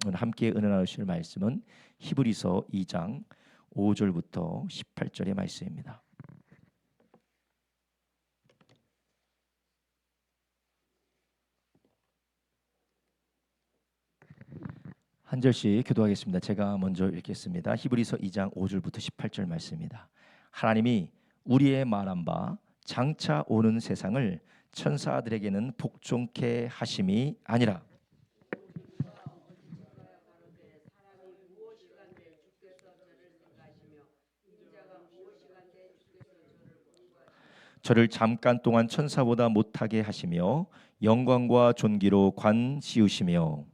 오늘 함께 은혜 나누실 말씀은 히브리서 2장 5절부터 18절의 말씀입니다. 한 절씩 교도하겠습니다. 제가 먼저 읽겠습니다. 히브리서 2장 5절부터 18절 말씀입니다. 하나님이 우리의 말한 바 장차 오는 세상을 천사들에게는 복종케 하심이 아니라 저를 잠깐 동안 천사보다 못하게 하시며 영광과 존귀로 관 씌우시며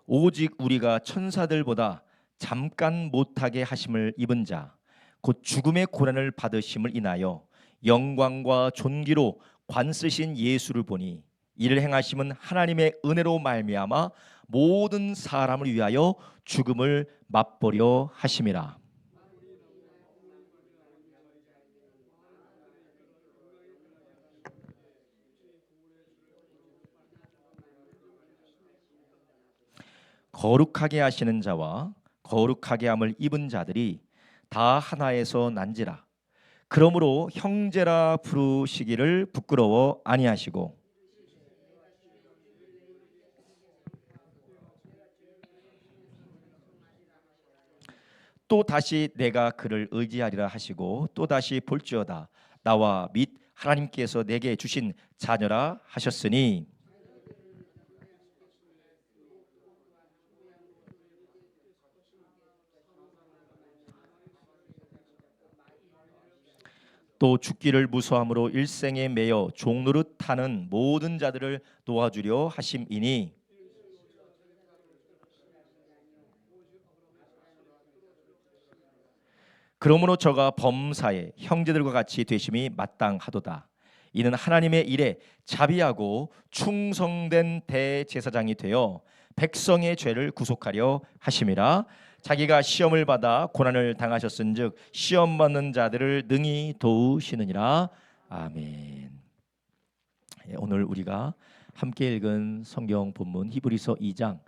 오직 우리가 천사들보다 잠깐 못하게 하심을 입은 자 곧 죽음의 고난을 받으심을 인하여 영광과 존귀로 관 쓰신 예수를 보니 이를 행하심은 하나님의 은혜로 말미암아 모든 사람을 위하여 죽음을 맛보려 하심이라. 거룩하게 하시는 자와 거룩하게 함을 입은 자들이 다 하나에서 난지라. 그러므로 형제라 부르시기를 부끄러워 아니하시고 또 다시 내가 그를 의지하리라 하시고 또 다시 볼지어다 나와 및 하나님께서 내게 주신 자녀라 하셨으니 또 죽기를 무서함으로 일생에 매여 종노릇 하는 모든 자들을 도와주려 하심이니 그러므로 저가 범사에 형제들과 같이 되심이 마땅하도다. 이는 하나님의 일에 자비하고 충성된 대제사장이 되어 백성의 죄를 구속하려 하심이라. 자기가 시험을 받아 고난을 당하셨은즉 시험 받는 자들을 능히 도우시느니라. 아멘. 오늘 우리가 함께 읽은 성경 본문 히브리서 2장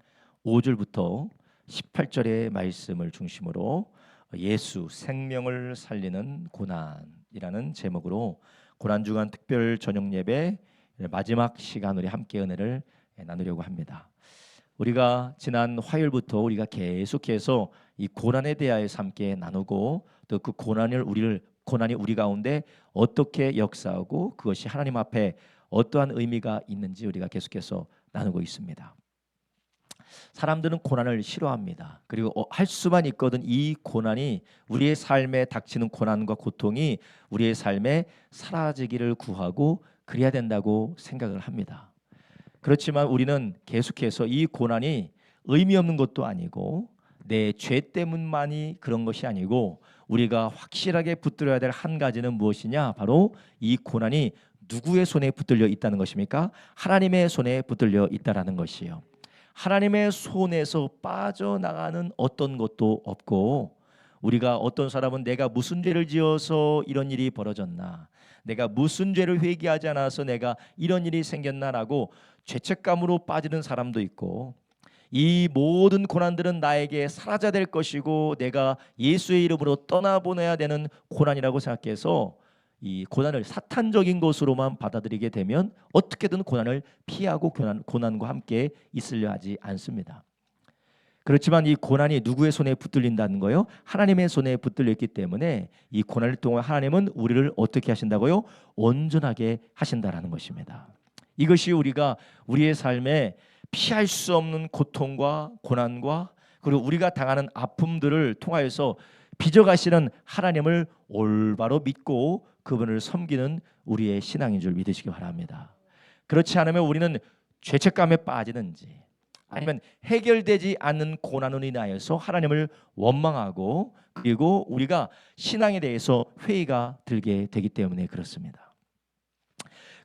5절부터 18절의 말씀을 중심으로 예수 생명을 살리는 고난이라는 제목으로 고난주간 특별 저녁 예배 마지막 시간 우리 함께 은혜를 나누려고 합니다. 우리가 지난 화요일부터 우리가 계속해서 이 고난에 대하여서 함께 나누고 또 그 고난이 우리 가운데 어떻게 역사하고 그것이 하나님 앞에 어떠한 의미가 있는지 우리가 계속해서 나누고 있습니다. 사람들은 고난을 싫어합니다. 그리고 할 수만 있거든 이 고난이 우리의 삶에 닥치는 고난과 고통이 우리의 삶에 사라지기를 구하고 그래야 된다고 생각을 합니다. 그렇지만 우리는 계속해서 이 고난이 의미 없는 것도 아니고 내 죄 때문만이 그런 것이 아니고 우리가 확실하게 붙들어야 될 한 가지는 무엇이냐? 바로 이 고난이 누구의 손에 붙들려 있다는 것입니까? 하나님의 손에 붙들려 있다라는 것이에요. 하나님의 손에서 빠져나가는 어떤 것도 없고 우리가 어떤 사람은 내가 무슨 죄를 지어서 이런 일이 벌어졌나, 내가 무슨 죄를 회개하지 않아서 내가 이런 일이 생겼나라고 죄책감으로 빠지는 사람도 있고 이 모든 고난들은 나에게 사라져야 될 것이고 내가 예수의 이름으로 떠나보내야 되는 고난이라고 생각해서 이 고난을 사탄적인 것으로만 받아들이게 되면 어떻게든 고난을 피하고 고난과 함께 있으려 하지 않습니다. 그렇지만 이 고난이 누구의 손에 붙들린다는 거요? 하나님의 손에 붙들려 있기 때문에 이 고난을 통해 하나님은 우리를 어떻게 하신다고요? 온전하게 하신다라는 것입니다. 이것이 우리가 우리의 삶에 피할 수 없는 고통과 고난과 그리고 우리가 당하는 아픔들을 통하여서 빚어가시는 하나님을 올바로 믿고 그분을 섬기는 우리의 신앙인 줄 믿으시기 바랍니다. 그렇지 않으면 우리는 죄책감에 빠지는지 아니면 해결되지 않는 고난으로 인하여서 하나님을 원망하고 그리고 우리가 신앙에 대해서 회의가 들게 되기 때문에 그렇습니다.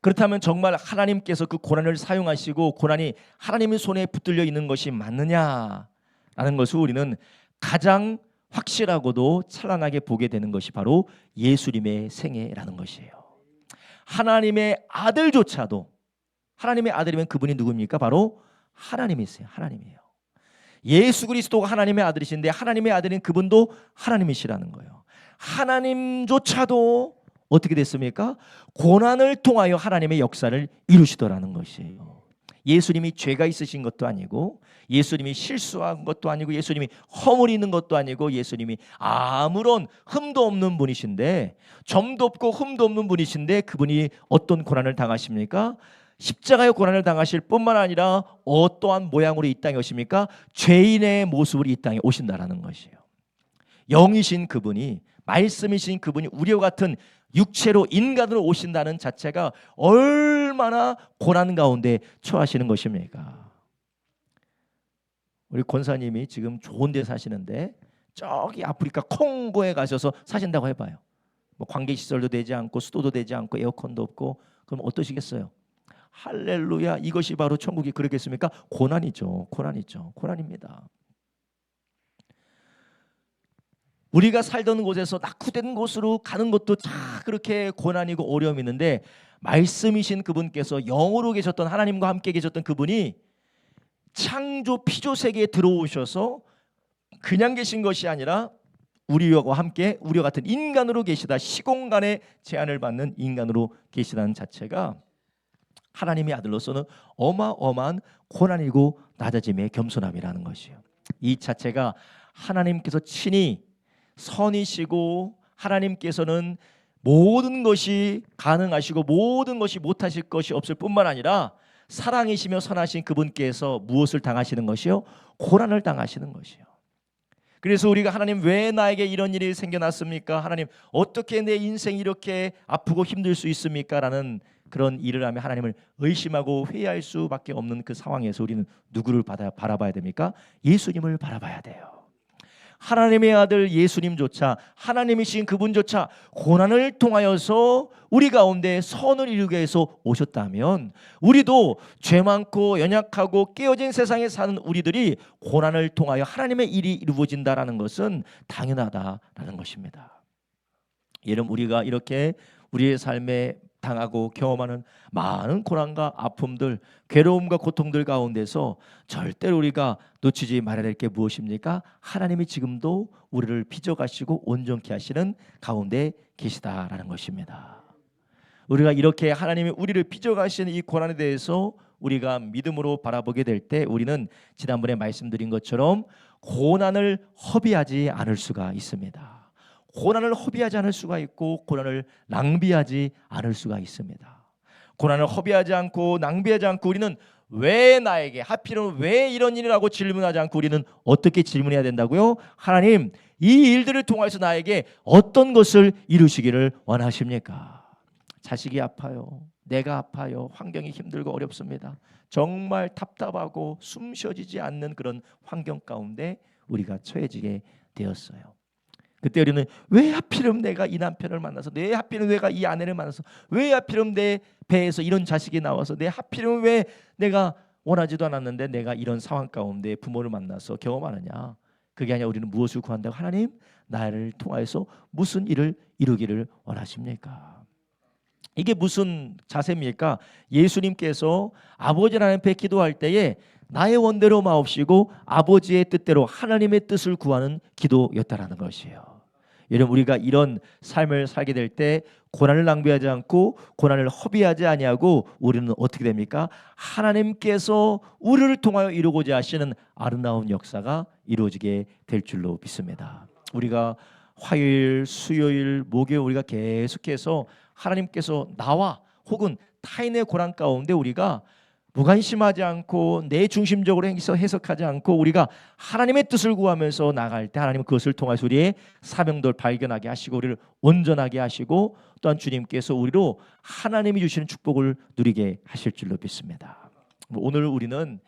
그렇다면 정말 하나님께서 그 고난을 사용하시고 고난이 하나님의 손에 붙들려 있는 것이 맞느냐라는 것을 우리는 가장 확실하고도 찬란하게 보게 되는 것이 바로 예수님의 생애라는 것이에요. 하나님의 아들조차도, 하나님의 아들이면 그분이 누굽니까? 바로 하나님이세요. 하나님이에요. 예수 그리스도가 하나님의 아들이신데 하나님의 아들인 그분도 하나님이시라는 거예요. 하나님조차도 어떻게 됐습니까? 고난을 통하여 하나님의 역사를 이루시더라는 것이에요. 예수님이 죄가 있으신 것도 아니고, 예수님이 실수한 것도 아니고, 예수님이 허물이 있는 것도 아니고, 예수님이 아무런 흠도 없는 분이신데, 점도 없고 흠도 없는 분이신데, 그분이 어떤 고난을 당하십니까? 십자가의 고난을 당하실 뿐만 아니라 어떠한 모양으로 이 땅에 오십니까? 죄인의 모습으로 이 땅에 오신다라는 것이에요. 영이신 그분이, 말씀이신 그분이 우리와 같은 육체로 인간으로 오신다는 자체가 얼마나 고난 가운데 처하시는 것입니까? 우리 권사님이 지금 좋은 데 사시는데 저기 아프리카 콩고에 가셔서 사신다고 해봐요. 뭐 관계시설도 되지 않고 수도도 되지 않고 에어컨도 없고, 그럼 어떠시겠어요? 할렐루야, 이것이 바로 천국이 그러겠습니까? 고난이죠. 고난이죠. 고난입니다. 우리가 살던 곳에서 낙후된 곳으로 가는 것도 다 그렇게 고난이고 어려움이 있는데, 말씀이신 그분께서 영으로 계셨던, 하나님과 함께 계셨던 그분이 창조 피조 세계에 들어오셔서 그냥 계신 것이 아니라 우리와 함께, 우리와 같은 인간으로 계시다, 시공간의 제한을 받는 인간으로 계시다는 자체가 하나님의 아들로서는 어마어마한 고난이고 낮아짐의 겸손함이라는 것이에요. 이 자체가 하나님께서 친히 선이시고, 하나님께서는 모든 것이 가능하시고 모든 것이 못하실 것이 없을 뿐만 아니라 사랑이시며 선하신 그분께서 무엇을 당하시는 것이요? 고난을 당하시는 것이요. 그래서 우리가 하나님, 왜 나에게 이런 일이 생겨났습니까? 하나님, 어떻게 내 인생이 이렇게 아프고 힘들 수 있습니까? 라는 그런 일을 하며 하나님을 의심하고 회의할 수밖에 없는 그 상황에서 우리는 누구를 바라봐야 됩니까? 예수님을 바라봐야 돼요. 하나님의 아들 예수님조차, 하나님이신 그분조차 고난을 통하여서 우리 가운데 선을 이루기 위해서 오셨다면, 우리도 죄 많고 연약하고 깨어진 세상에 사는 우리들이 고난을 통하여 하나님의 일이 이루어진다라는 것은 당연하다라는 것입니다. 여러분, 우리가 이렇게 우리의 삶에 당하고 경험하는 많은 고난과 아픔들, 괴로움과 고통들 가운데서 절대로 우리가 놓치지 말아야 될 게 무엇입니까? 하나님이 지금도 우리를 빚어가시고 온전케 하시는 가운데 계시다라는 것입니다. 우리가 이렇게 하나님이 우리를 빚어가시는 이 고난에 대해서 우리가 믿음으로 바라보게 될 때, 우리는 지난번에 말씀드린 것처럼 고난을 허비하지 않을 수가 있습니다. 고난을 허비하지 않을 수가 있고, 고난을 낭비하지 않을 수가 있습니다. 고난을 허비하지 않고 낭비하지 않고, 우리는 왜 나에게, 하필은 왜 이런 일이라고 질문하지 않고 우리는 어떻게 질문해야 된다고요? 하나님, 이 일들을 통해서 나에게 어떤 것을 이루시기를 원하십니까? 자식이 아파요, 내가 아파요, 환경이 힘들고 어렵습니다. 정말 답답하고 숨 쉬어지지 않는 그런 환경 가운데 우리가 처해지게 되었어요. 그때 우리는 왜 하필이면 내가 이 남편을 만나서, 왜 하필이면 내가 이 아내를 만나서, 왜 하필이면 내 배에서 이런 자식이 나와서, 내 하필이면 왜 내가 원하지도 않았는데 내가 이런 상황 가운데 부모를 만나서 경험하느냐. 그게 아니라 우리는 무엇을 구한다고? 하나님, 나를 통하여서 무슨 일을 이루기를 원하십니까? 이게 무슨 자세입니까? 예수님께서 아버지 하나님 앞에 기도할 때에 나의 원대로 마옵시고 아버지의 뜻대로, 하나님의 뜻을 구하는 기도였다라는 것이에요. 여러분, 우리가 이런 삶을 살게 될 때 고난을 낭비하지 않고 고난을 허비하지 아니하고, 우리는 어떻게 됩니까? 하나님께서 우리를 통하여 이루고자 하시는 아름다운 역사가 이루어지게 될 줄로 믿습니다. 우리가 화요일, 수요일, 목요일 우리가 계속해서 하나님께서 나와 혹은 타인의 고난 가운데 우리가 무관심하지 않고 내 중심적으로 해석하지 않고 우리가 하나님의 뜻을 구하면서 나갈 때, 하나님은 그것을 통해서 우리의 사명도를 발견하게 하시고 우리를 온전하게 하시고, 또한 주님께서 우리로 하나님이 주시는 축복을 누리게 하실 줄로 믿습니다. 오늘 우리는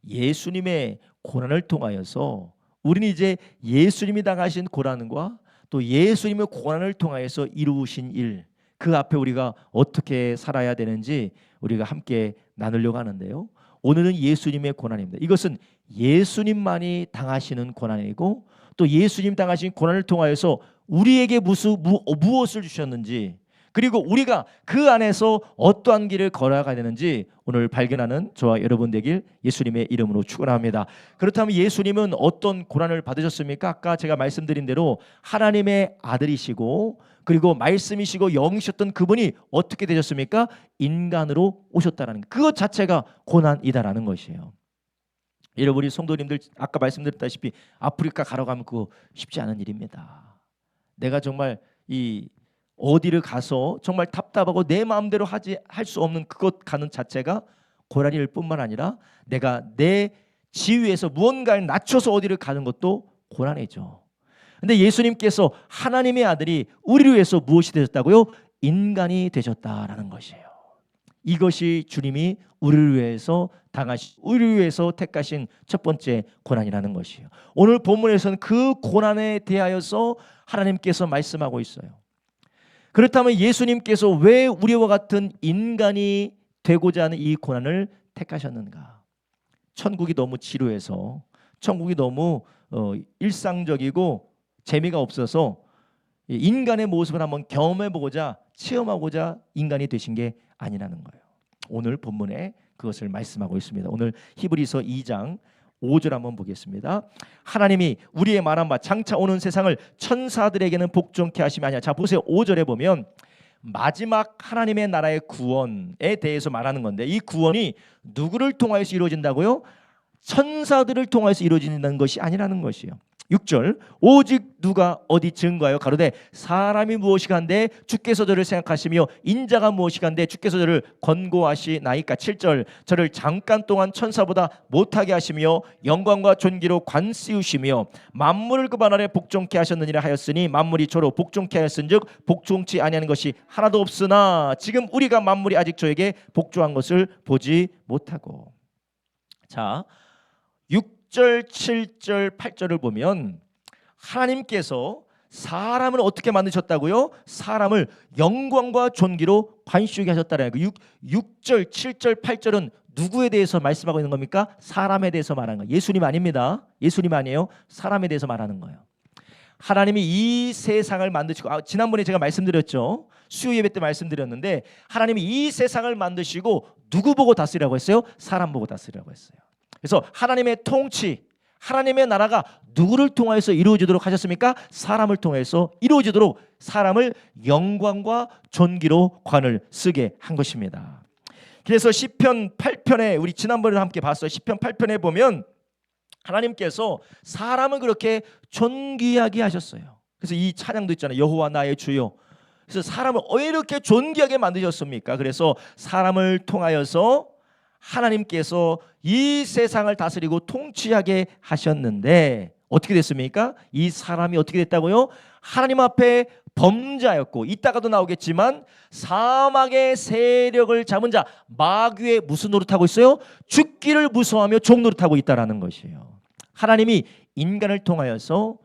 예수님의 고난을 통하여서, 우리는 이제 예수님이 당하신 고난과 또 예수님의 고난을 통하여서 이루신 일, 그 앞에 우리가 어떻게 살아야 되는지 우리가 함께 나누려고 하는데요. 오늘은 예수님의 고난입니다. 이것은 예수님만이 당하시는 고난이고, 또 예수님 당하신 고난을 통하여서 우리에게 무엇을 주셨는지, 그리고 우리가 그 안에서 어떠한 길을 걸어가야 되는지 오늘 발견하는 저와 여러분 되길 예수님의 이름으로 축원합니다. 그렇다면 예수님은 어떤 고난을 받으셨습니까? 아까 제가 말씀드린 대로 하나님의 아들이시고 그리고 말씀이시고 영이셨던 그분이 어떻게 되셨습니까? 인간으로 오셨다라는 그것 자체가 고난이다라는 것이에요. 여러분이 성도님들 아까 말씀드렸다시피 아프리카 가러 가면 그거 쉽지 않은 일입니다. 내가 정말 이 어디를 가서 정말 답답하고 내 마음대로 할 수 없는 그것 가는 자체가 고난일 뿐만 아니라 내가 내 지위에서 무언가를 낮춰서 어디를 가는 것도 고난이죠. 근데 예수님께서 하나님의 아들이 우리를 위해서 무엇이 되셨다고요? 인간이 되셨다라는 것이에요. 이것이 주님이 우리를 위해서 우리를 위해서 택하신 첫 번째 고난이라는 것이에요. 오늘 본문에서는 그 고난에 대하여서 하나님께서 말씀하고 있어요. 그렇다면 예수님께서 왜 우리와 같은 인간이 되고자 하는 이 고난을 택하셨는가? 천국이 너무 지루해서, 천국이 너무 일상적이고 재미가 없어서 인간의 모습을 한번 경험해보고자, 체험하고자 인간이 되신 게 아니라는 거예요. 오늘 본문에 그것을 말씀하고 있습니다. 오늘 히브리서 2장 5절 한번 보겠습니다. 하나님이 우리의 말한 바 장차 오는 세상을 천사들에게는 복종케 하심이 아니야. 자 보세요. 5절에 보면 마지막 하나님의 나라의 구원에 대해서 말하는 건데, 이 구원이 누구를 통하여서 이루어진다고요? 천사들을 통하여서 이루어진다는 것이 아니라는 것이에요. 6절 오직 누가 어디 증거하여 가로되 사람이 무엇이간데 주께서 저를 생각하시며 인자가 무엇이간데 주께서 저를 권고하시나이까. 7절 저를 잠깐 동안 천사보다 못하게 하시며 영광과 존귀로 관씌우시며 만물을 그 발 아래 복종케 하셨느니라 하였으니 만물이 저로 복종케 하였은즉 복종치 아니하는 것이 하나도 없으나 지금 우리가 만물이 아직 저에게 복종한 것을 보지 못하고. 자 6절, 7절, 8절을 보면 하나님께서 사람을 어떻게 만드셨다고요? 사람을 영광과 존귀로 관시우게 하셨다라는 거예요. 6절, 7절, 8절은 누구에 대해서 말씀하고 있는 겁니까? 사람에 대해서 말하는 거예요. 예수님 아닙니다. 예수님 아니에요. 사람에 대해서 말하는 거예요. 하나님이 이 세상을 만드시고, 지난번에 제가 말씀드렸죠. 수요 예배 때 말씀드렸는데 하나님이 이 세상을 만드시고 누구 보고 다스리라고 했어요? 사람 보고 다스리라고 했어요. 그래서 하나님의 통치, 하나님의 나라가 누구를 통해서 이루어지도록 하셨습니까? 사람을 통해서 이루어지도록 사람을 영광과 존귀로 관을 쓰게 한 것입니다. 그래서 시편 8편에 우리 지난번에 함께 봤어요. 시편 8편에 보면 하나님께서 사람을 그렇게 존귀하게 하셨어요. 그래서 이 찬양도 있잖아요. 여호와 나의 주요. 그래서 사람을 왜 이렇게 존귀하게 만드셨습니까? 그래서 사람을 통하여서 하나님께서 이 세상을 다스리고 통치하게 하셨는데 어떻게 됐습니까? 이 사람이 어떻게 됐다고요? 하나님 앞에 범자였고, 이따가도 나오겠지만 사막의 세력을 잡은 자, 마귀의 무슨 노릇하고 있어요? 죽기를 무서워하며 종 노릇하고 있다라는 것이에요. 하나님이 인간을 통하여서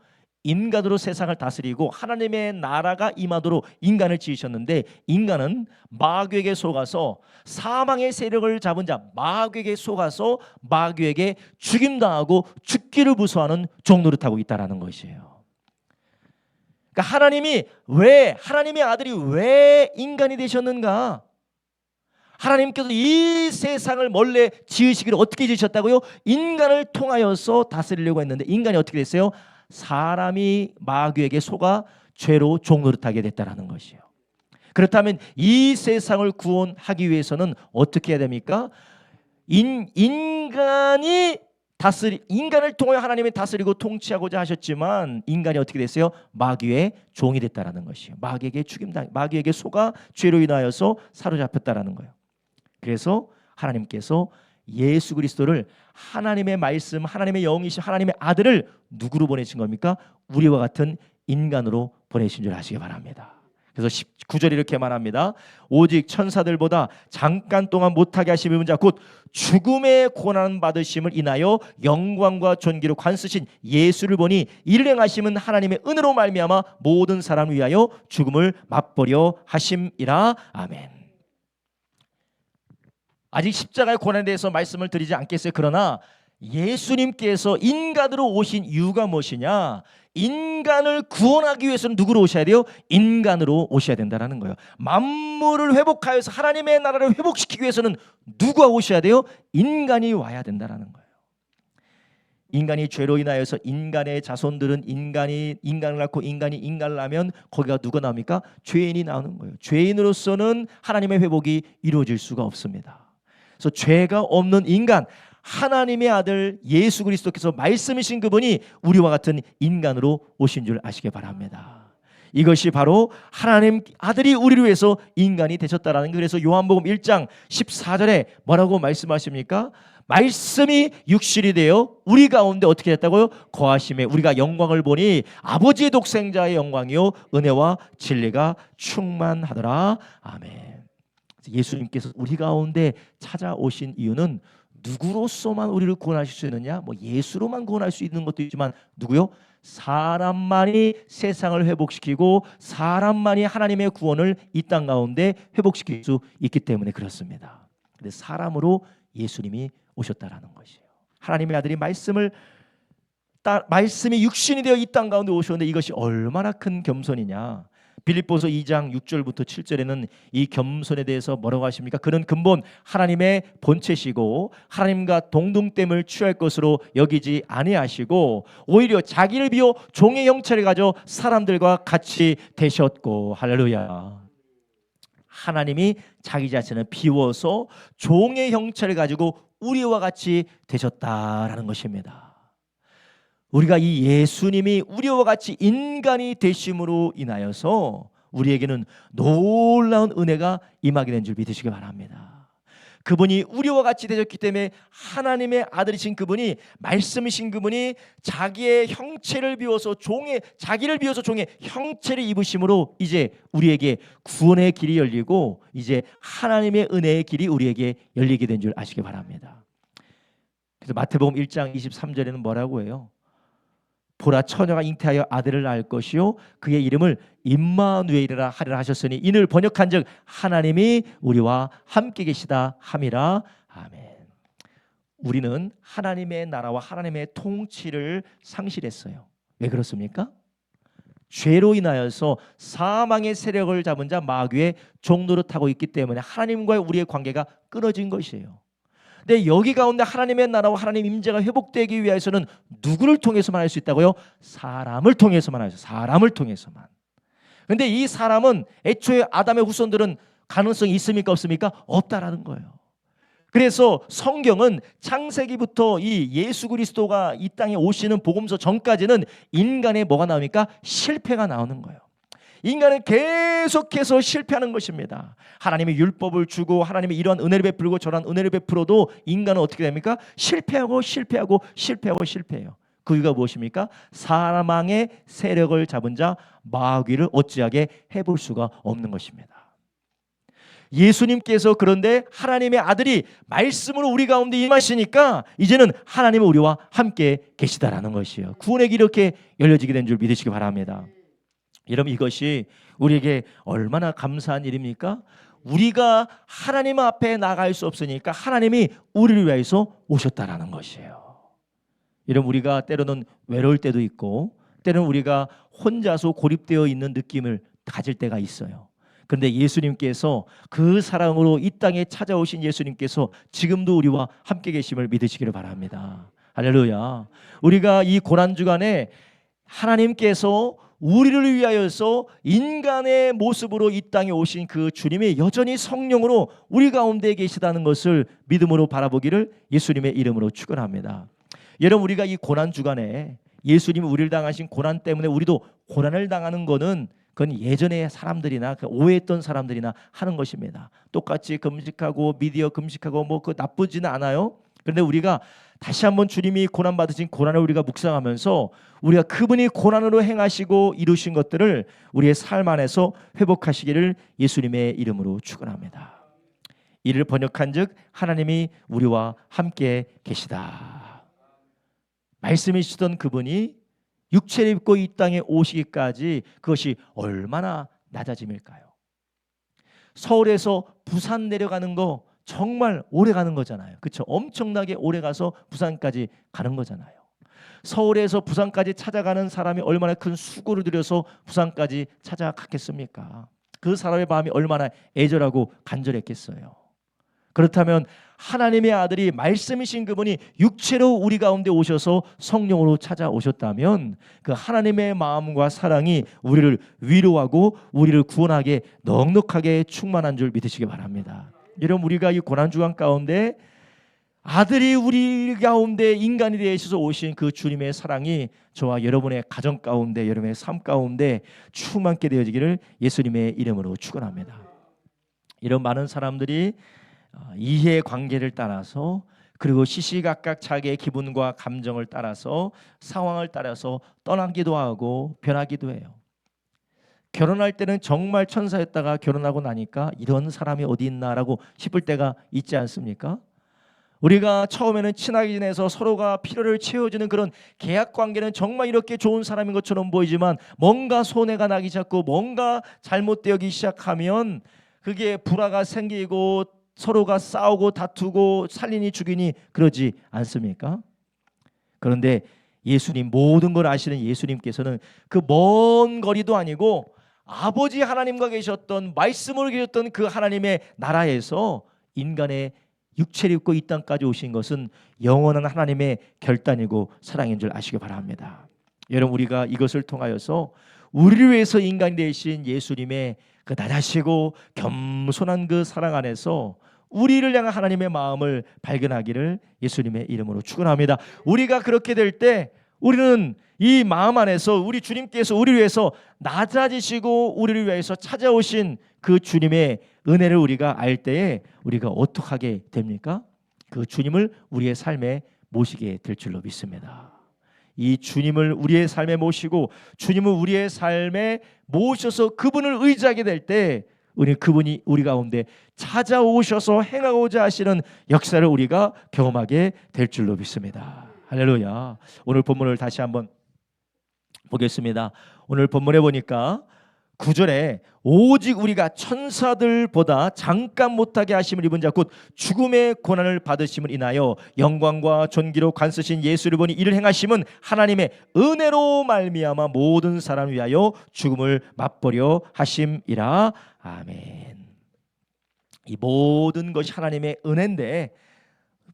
인간으로 세상을 다스리고 하나님의 나라가 임하도록 인간을 지으셨는데, 인간은 마귀에게 속아서 사망의 세력을 잡은 자 마귀에게 속아서 마귀에게 죽임당하고 죽기를 무서워하는 종노릇하고 있다라는 것이에요. 그러니까 하나님의 아들이 왜 인간이 되셨는가? 하나님께서 이 세상을 원래 지으시기를 어떻게 지으셨다고요? 인간을 통하여서 다스리려고 했는데 인간이 어떻게 됐어요? 사람이 마귀에게 속아 죄로 종노릇하게 됐다라는 것이에요. 그렇다면 이 세상을 구원하기 위해서는 어떻게 해야 됩니까? 인간을 통하여 하나님이 다스리고 통치하고자 하셨지만 인간이 어떻게 됐어요? 마귀의 종이 됐다라는 것이에요. 마귀에게 속아 죄로 인하여서 사로잡혔다라는 거예요. 그래서 하나님께서 예수 그리스도를, 하나님의 말씀, 하나님의 영이신 하나님의 아들을 누구로 보내신 겁니까? 우리와 같은 인간으로 보내신 줄 아시기 바랍니다. 그래서 19절 이렇게 말합니다. 오직 천사들보다 잠깐 동안 못하게 하심을 자 곧 죽음의 고난 받으심을 인하여 영광과 존귀로 관쓰신 예수를 보니 이를 행하심은 하나님의 은혜로 말미암아 모든 사람을 위하여 죽음을 맛보려 하심이라. 아멘. 아직 십자가의 고난에 대해서 말씀을 드리지 않겠어요. 그러나 예수님께서 인간으로 오신 이유가 무엇이냐? 인간을 구원하기 위해서는 누구로 오셔야 돼요? 인간으로 오셔야 된다는 거예요. 만물을 회복하여서 하나님의 나라를 회복시키기 위해서는 누가 오셔야 돼요? 인간이 와야 된다는 거예요. 인간이 죄로 인하여서 인간의 자손들은 인간을 낳고 인간이 인간을 낳으면 거기가 누가 나옵니까? 죄인이 나오는 거예요. 죄인으로서는 하나님의 회복이 이루어질 수가 없습니다. 그래서 죄가 없는 인간, 하나님의 아들 예수 그리스도께서 말씀이신 그분이 우리와 같은 인간으로 오신 줄 아시기 바랍니다. 이것이 바로 하나님 아들이 우리를 위해서 인간이 되셨다라는 거예요. 그래서 요한복음 1장 14절에 뭐라고 말씀하십니까? 말씀이 육신이 되어 우리 가운데 어떻게 됐다고요? 거하심에 우리가 영광을 보니 아버지의 독생자의 영광이요 은혜와 진리가 충만하더라. 아멘. 예수님께서 우리 가운데 찾아오신 이유는 누구로서만 우리를 구원하실 수 있느냐? 뭐 예수로만 구원할 수 있는 것도 있지만 누구요? 사람만이 세상을 회복시키고 사람만이 하나님의 구원을 이 땅 가운데 회복시킬 수 있기 때문에 그렇습니다. 근데 사람으로 예수님이 오셨다라는 것이에요. 하나님의 아들이 말씀이 육신이 되어 이 땅 가운데 오셨는데 이것이 얼마나 큰 겸손이냐. 빌립보서 2장 6절부터 7절에는 이 겸손에 대해서 뭐라고 하십니까? 그는 근본 하나님의 본체시고 하나님과 동등됨을 취할 것으로 여기지 아니하시고 오히려 자기를 비워 종의 형체를 가져 사람들과 같이 되셨고. 할렐루야. 하나님이 자기 자신을 비워서 종의 형체를 가지고 우리와 같이 되셨다라는 것입니다. 우리가 이 예수님이 우리와 같이 인간이 되심으로 인하여서 우리에게는 놀라운 은혜가 임하게 된 줄 믿으시기 바랍니다. 그분이 우리와 같이 되셨기 때문에 하나님의 아들이신 그분이 말씀이신 그분이 자기의 형체를 비워서 자기를 비워서 종의 형체를 입으심으로 이제 우리에게 구원의 길이 열리고 이제 하나님의 은혜의 길이 우리에게 열리게 된 줄 아시기 바랍니다. 그래서 마태복음 1장 23절에는 뭐라고 해요? 보라 처녀가 잉태하여 아들을 낳을 것이요 그의 이름을 임마누엘이라 하리라 하셨으니 이를 번역한즉 하나님이 우리와 함께 계시다 함이라. 아멘. 우리는 하나님의 나라와 하나님의 통치를 상실했어요. 왜 그렇습니까? 죄로 인하여서 사망의 세력을 잡은 자 마귀의 종노릇하고 있기 때문에 하나님과의 우리의 관계가 끊어진 것이에요. 근데 여기 가운데 하나님의 나라와 하나님 임재가 회복되기 위해서는 누구를 통해서만 할 수 있다고요? 사람을 통해서만 할 수 있어요. 사람을 통해서만. 근데 이 사람은 애초에 아담의 후손들은 가능성이 있습니까? 없습니까? 없다라는 거예요. 그래서 성경은 창세기부터 이 예수 그리스도가 이 땅에 오시는 복음서 전까지는 인간의 뭐가 나옵니까? 실패가 나오는 거예요. 인간은 계속해서 실패하는 것입니다. 하나님이 율법을 주고 하나님이 이러한 은혜를 베풀고 저러한 은혜를 베풀어도 인간은 어떻게 됩니까? 실패해요. 그 이유가 무엇입니까? 사망의 세력을 잡은 자 마귀를 어찌하게 해볼 수가 없는 것입니다. 예수님께서 그런데 하나님의 아들이 말씀으로 우리 가운데 임하시니까 이제는 하나님은 우리와 함께 계시다라는 것이에요. 구원의 길이 이렇게 열려지게 된 줄 믿으시기 바랍니다. 여러분 이것이 우리에게 얼마나 감사한 일입니까? 우리가 하나님 앞에 나갈 수 없으니까 하나님이 우리를 위해서 오셨다라는 것이에요. 여러분 우리가 때로는 외로울 때도 있고 때로는 우리가 혼자서 고립되어 있는 느낌을 가질 때가 있어요. 그런데 예수님께서 그 사랑으로 이 땅에 찾아오신 예수님께서 지금도 우리와 함께 계심을 믿으시기를 바랍니다. 할렐루야. 우리가 이 고난주간에 하나님께서 우리를 위하여서 인간의 모습으로 이 땅에 오신 그 주님이 여전히 성령으로 우리 가운데 계시다는 것을 믿음으로 바라보기를 예수님의 이름으로 축원합니다. 여러분 우리가 이 고난주간에 예수님이 우리를 당하신 고난 때문에 우리도 고난을 당하는 것은 그건 예전에 사람들이나 오해했던 사람들이나 하는 것입니다. 똑같이 금식하고 미디어 금식하고 뭐 그 나쁘지는 않아요. 그런데 우리가 다시 한번 주님이 고난 받으신 고난을 우리가 묵상하면서 우리가 그분이 고난으로 행하시고 이루신 것들을 우리의 삶 안에서 회복하시기를 예수님의 이름으로 축원합니다. 이를 번역한즉 하나님이 우리와 함께 계시다. 말씀이시던 그분이 육체를 입고 이 땅에 오시기까지 그것이 얼마나 낮아짐일까요? 서울에서 부산 내려가는 거 정말 오래 가는 거잖아요. 그렇죠? 엄청나게 오래 가서 부산까지 가는 거잖아요. 서울에서 부산까지 찾아가는 사람이 얼마나 큰 수고를 들여서 부산까지 찾아갔겠습니까? 그 사람의 마음이 얼마나 애절하고 간절했겠어요. 그렇다면 하나님의 아들이 말씀이신 그분이 육체로 우리 가운데 오셔서 성령으로 찾아오셨다면 그 하나님의 마음과 사랑이 우리를 위로하고 우리를 구원하게 넉넉하게 충만한 줄 믿으시기 바랍니다. 여러분, 우리가 이 고난주간 가운데 아들이 우리 가운데 인간이 되셔서 오신 그 주님의 사랑이 저와 여러분의 가정 가운데, 여러분의 삶 가운데 충만케 되어지기를 예수님의 이름으로 축원합니다. 이런 많은 사람들이 이해관계를 따라서, 그리고 시시각각 자기의 기분과 감정을 따라서, 상황을 따라서 떠나기도 하고 변하기도 해요. 결혼할 때는 정말 천사였다가 결혼하고 나니까 이런 사람이 어디 있나라고 싶을 때가 있지 않습니까? 우리가 처음에는 친하게 지내서 서로가 필요를 채워주는 그런 계약 관계는 정말 이렇게 좋은 사람인 것처럼 보이지만 뭔가 손해가 나기 시작하고 뭔가 잘못되기 시작하면 그게 불화가 생기고 서로가 싸우고 다투고 살리니 죽이니 그러지 않습니까? 그런데 예수님, 모든 걸 아시는 예수님께서는 그 먼 거리도 아니고 아버지 하나님과 계셨던, 말씀으로 계셨던 그 하나님의 나라에서 인간의 육체를 입고 이 땅까지 오신 것은 영원한 하나님의 결단이고 사랑인 줄 아시기 바랍니다. 여러분, 우리가 이것을 통하여서 우리를 위해서 인간이 되신 예수님의 그 낮아시고 겸손한 그 사랑 안에서 우리를 향한 하나님의 마음을 발견하기를 예수님의 이름으로 축원합니다. 우리가 그렇게 될 때 우리는 이 마음 안에서 우리 주님께서 우리를 위해서 낮아지시고 우리를 위해서 찾아오신 그 주님의 은혜를 우리가 알 때에 우리가 어떻게 하게 됩니까? 그 주님을 우리의 삶에 모시게 될 줄로 믿습니다. 이 주님을 우리의 삶에 모시고 주님을 우리의 삶에 모셔서 그분을 의지하게 될 때 그분이 우리 가운데 찾아오셔서 행하고자 하시는 역사를 우리가 경험하게 될 줄로 믿습니다. 할렐루야. 오늘 본문을 다시 한번 보겠습니다. 오늘 본문에 보니까 9절에 오직 우리가 천사들보다 잠깐 못하게 하심을 입은 자 곧 죽음의 고난을 받으심을 인하여 영광과 존귀로 관쓰신 예수를 보니 이를 행하심은 하나님의 은혜로 말미암아 모든 사람을 위하여 죽음을 맛보려 하심이라. 아멘. 이 모든 것이 하나님의 은혜인데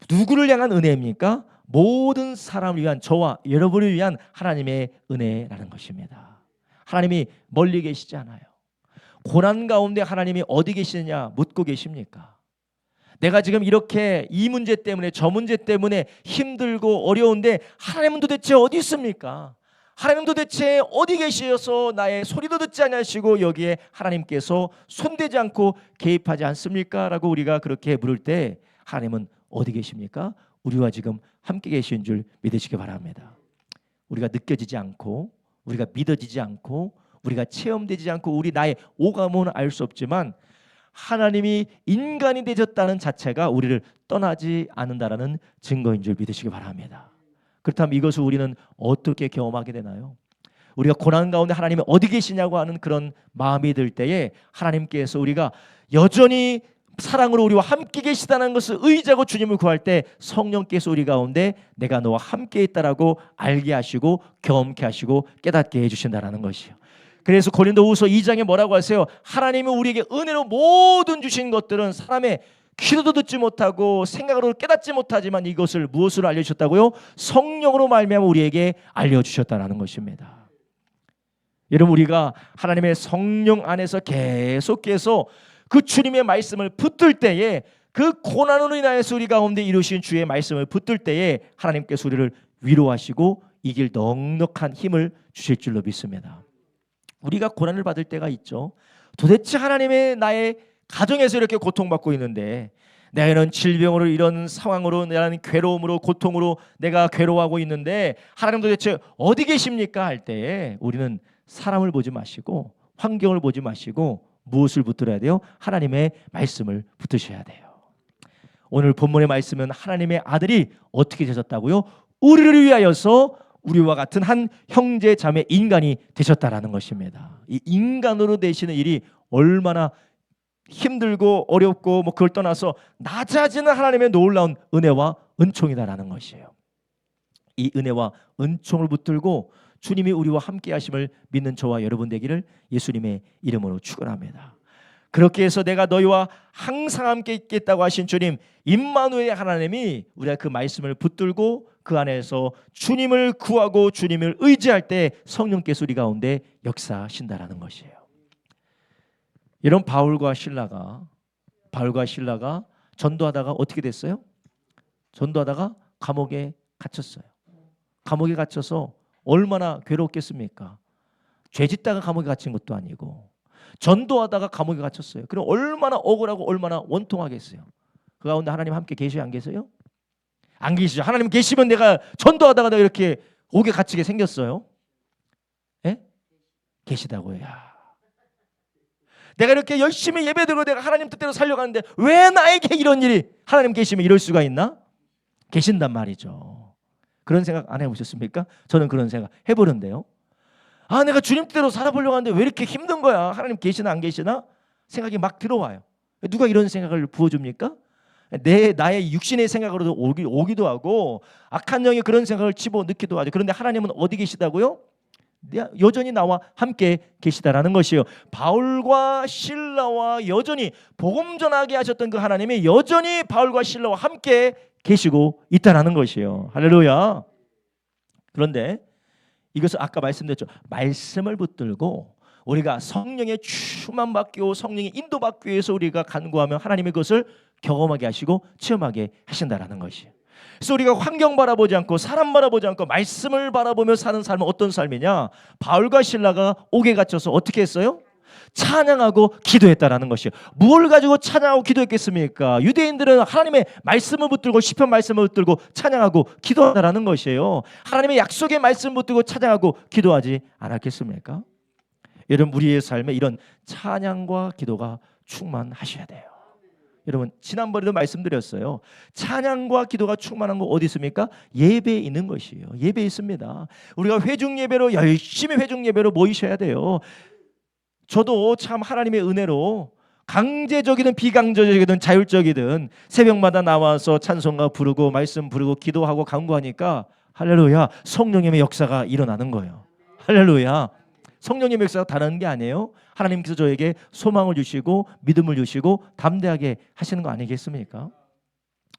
누구를 향한 은혜입니까? 모든 사람을 위한, 저와 여러분을 위한 하나님의 은혜라는 것입니다. 하나님이 멀리 계시지 않아요. 고난 가운데 하나님이 어디 계시느냐 묻고 계십니까? 내가 지금 이렇게 이 문제 때문에 저 문제 때문에 힘들고 어려운데 하나님은 도대체 어디 있습니까? 하나님 도대체 어디 계시어서 나의 소리도 듣지 않으시고 여기에 하나님께서 손대지 않고 개입하지 않습니까? 라고 우리가 그렇게 물을 때 하나님은 어디 계십니까? 우리와 지금 함께 계신 줄 믿으시기 바랍니다. 우리가 느껴지지 않고, 우리가 믿어지지 않고, 우리가 체험되지 않고, 우리 나의 오감으로는 알 수 없지만 하나님이 인간이 되셨다는 자체가 우리를 떠나지 않는다라는 증거인 줄 믿으시기 바랍니다. 그렇다면 이것을 우리는 어떻게 경험하게 되나요? 우리가 고난 가운데 하나님이 어디 계시냐고 하는 그런 마음이 들 때에 하나님께서 우리가 여전히 사랑으로 우리와 함께 계시다는 것을 의지하고 주님을 구할 때 성령께서 우리 가운데 내가 너와 함께 있다라고 알게 하시고 경험케 하시고 깨닫게 해주신다는 것이요. 그래서 고린도후서 2장에 뭐라고 하세요? 하나님이 우리에게 은혜로 모든 주신 것들은 사람의 귀로도 듣지 못하고 생각으로 깨닫지 못하지만 이것을 무엇으로 알려주셨다고요? 성령으로 말미암아 우리에게 알려주셨다는 것입니다. 여러분, 우리가 하나님의 성령 안에서 계속해서 그 주님의 말씀을 붙들 때에, 그 고난으로 인하여서 우리 가운데 이루신 주의 말씀을 붙들 때에 하나님께서 우리를 위로하시고 이길 넉넉한 힘을 주실 줄로 믿습니다. 우리가 고난을 받을 때가 있죠. 도대체 하나님의 나의 가정에서 이렇게 고통받고 있는데, 내가 이런 질병으로, 이런 상황으로, 이런 괴로움으로, 고통으로 내가 괴로워하고 있는데 하나님 도대체 어디 계십니까? 할 때에 우리는 사람을 보지 마시고 환경을 보지 마시고 무엇을 붙들어야 돼요? 하나님의 말씀을 붙드셔야 돼요. 오늘 본문의 말씀은 하나님의 아들이 어떻게 되셨다고요? 우리를 위하여서 우리와 같은 한 형제 자매 인간이 되셨다라는 것입니다. 이 인간으로 되시는 일이 얼마나 힘들고 어렵고 그걸 떠나서 낮아지는 하나님의 놀라운 은혜와 은총이다라는 것이에요. 이 은혜와 은총을 붙들고 주님이 우리와 함께 하심을 믿는 저와 여러분 되기를 예수님의 이름으로 축원합니다. 그렇게 해서 내가 너희와 항상 함께 있겠다고 하신 주님 임마누엘 하나님이 우리가 그 말씀을 붙들고 그 안에서 주님을 구하고 주님을 의지할 때 성령께서 우리 가운데 역사하신다라는 것이에요. 이런 바울과 신라가 전도하다가 어떻게 됐어요? 전도하다가 감옥에 갇혔어요. 감옥에 갇혀서 얼마나 괴롭겠습니까? 죄짓다가 감옥에 갇힌 것도 아니고 전도하다가 감옥에 갇혔어요. 그럼 얼마나 억울하고 얼마나 원통하겠어요. 그 가운데 하나님 함께 계셔요? 안 계세요? 안 계시죠. 하나님 계시면 내가 전도하다가 내가 이렇게 옥에 갇히게 생겼어요? 예? 계시다고요. 야. 내가 이렇게 열심히 예배드리고 내가 하나님 뜻대로 살려가는데 왜 나에게 이런 일이 하나님 계시면 이럴 수가 있나? 계신단 말이죠. 그런 생각 안 해보셨습니까? 저는 그런 생각 해보는데요. 아, 내가 주님 뜻대로 살아보려고 하는데 왜 이렇게 힘든 거야? 하나님 계시나 안 계시나? 생각이 막 들어와요. 누가 이런 생각을 부어줍니까? 나의 육신의 생각으로도 오기도 하고 악한 영이 그런 생각을 집어넣기도 하죠. 그런데 하나님은 어디 계시다고요? 여전히 나와 함께 계시다라는 것이에요. 바울과 실라와 여전히 복음 전하게 하셨던 그 하나님이 여전히 바울과 실라와 함께 계시고 있다라는 것이에요. 할렐루야. 그런데 이것을 아까 말씀드렸죠. 말씀을 붙들고 우리가 성령의 충만 받고 성령의 인도받기 위해서 우리가 간구하면 하나님이 그것을 경험하게 하시고 체험하게 하신다라는 것이에요. 그래서 우리가 환경 바라보지 않고 사람 바라보지 않고 말씀을 바라보며 사는 삶은 어떤 삶이냐? 바울과 실라가 옥에 갇혀서 어떻게 했어요? 찬양하고 기도했다라는 것이에요. 뭘 가지고 찬양하고 기도했겠습니까? 유대인들은 하나님의 말씀을 붙들고 시편 말씀을 붙들고 찬양하고 기도한다라는 것이에요. 하나님의 약속의 말씀을 붙들고 찬양하고 기도하지 않았겠습니까? 여러분 우리의 삶에 이런 찬양과 기도가 충만하셔야 돼요. 여러분 지난번에도 말씀드렸어요. 찬양과 기도가 충만한 거 어디 있습니까? 예배에 있는 것이에요. 예배에 있습니다. 우리가 회중 예배로 열심히 회중 예배로 모이셔야 돼요. 저도 참 하나님의 은혜로 강제적이든 비강제적이든 자율적이든 새벽마다 나와서 찬송가 부르고 말씀 부르고 기도하고 간구하니까 할렐루야 성령님의 역사가 일어나는 거예요. 할렐루야. 성령님의 역사가 다른 게 아니에요. 하나님께서 저에게 소망을 주시고 믿음을 주시고 담대하게 하시는 거 아니겠습니까?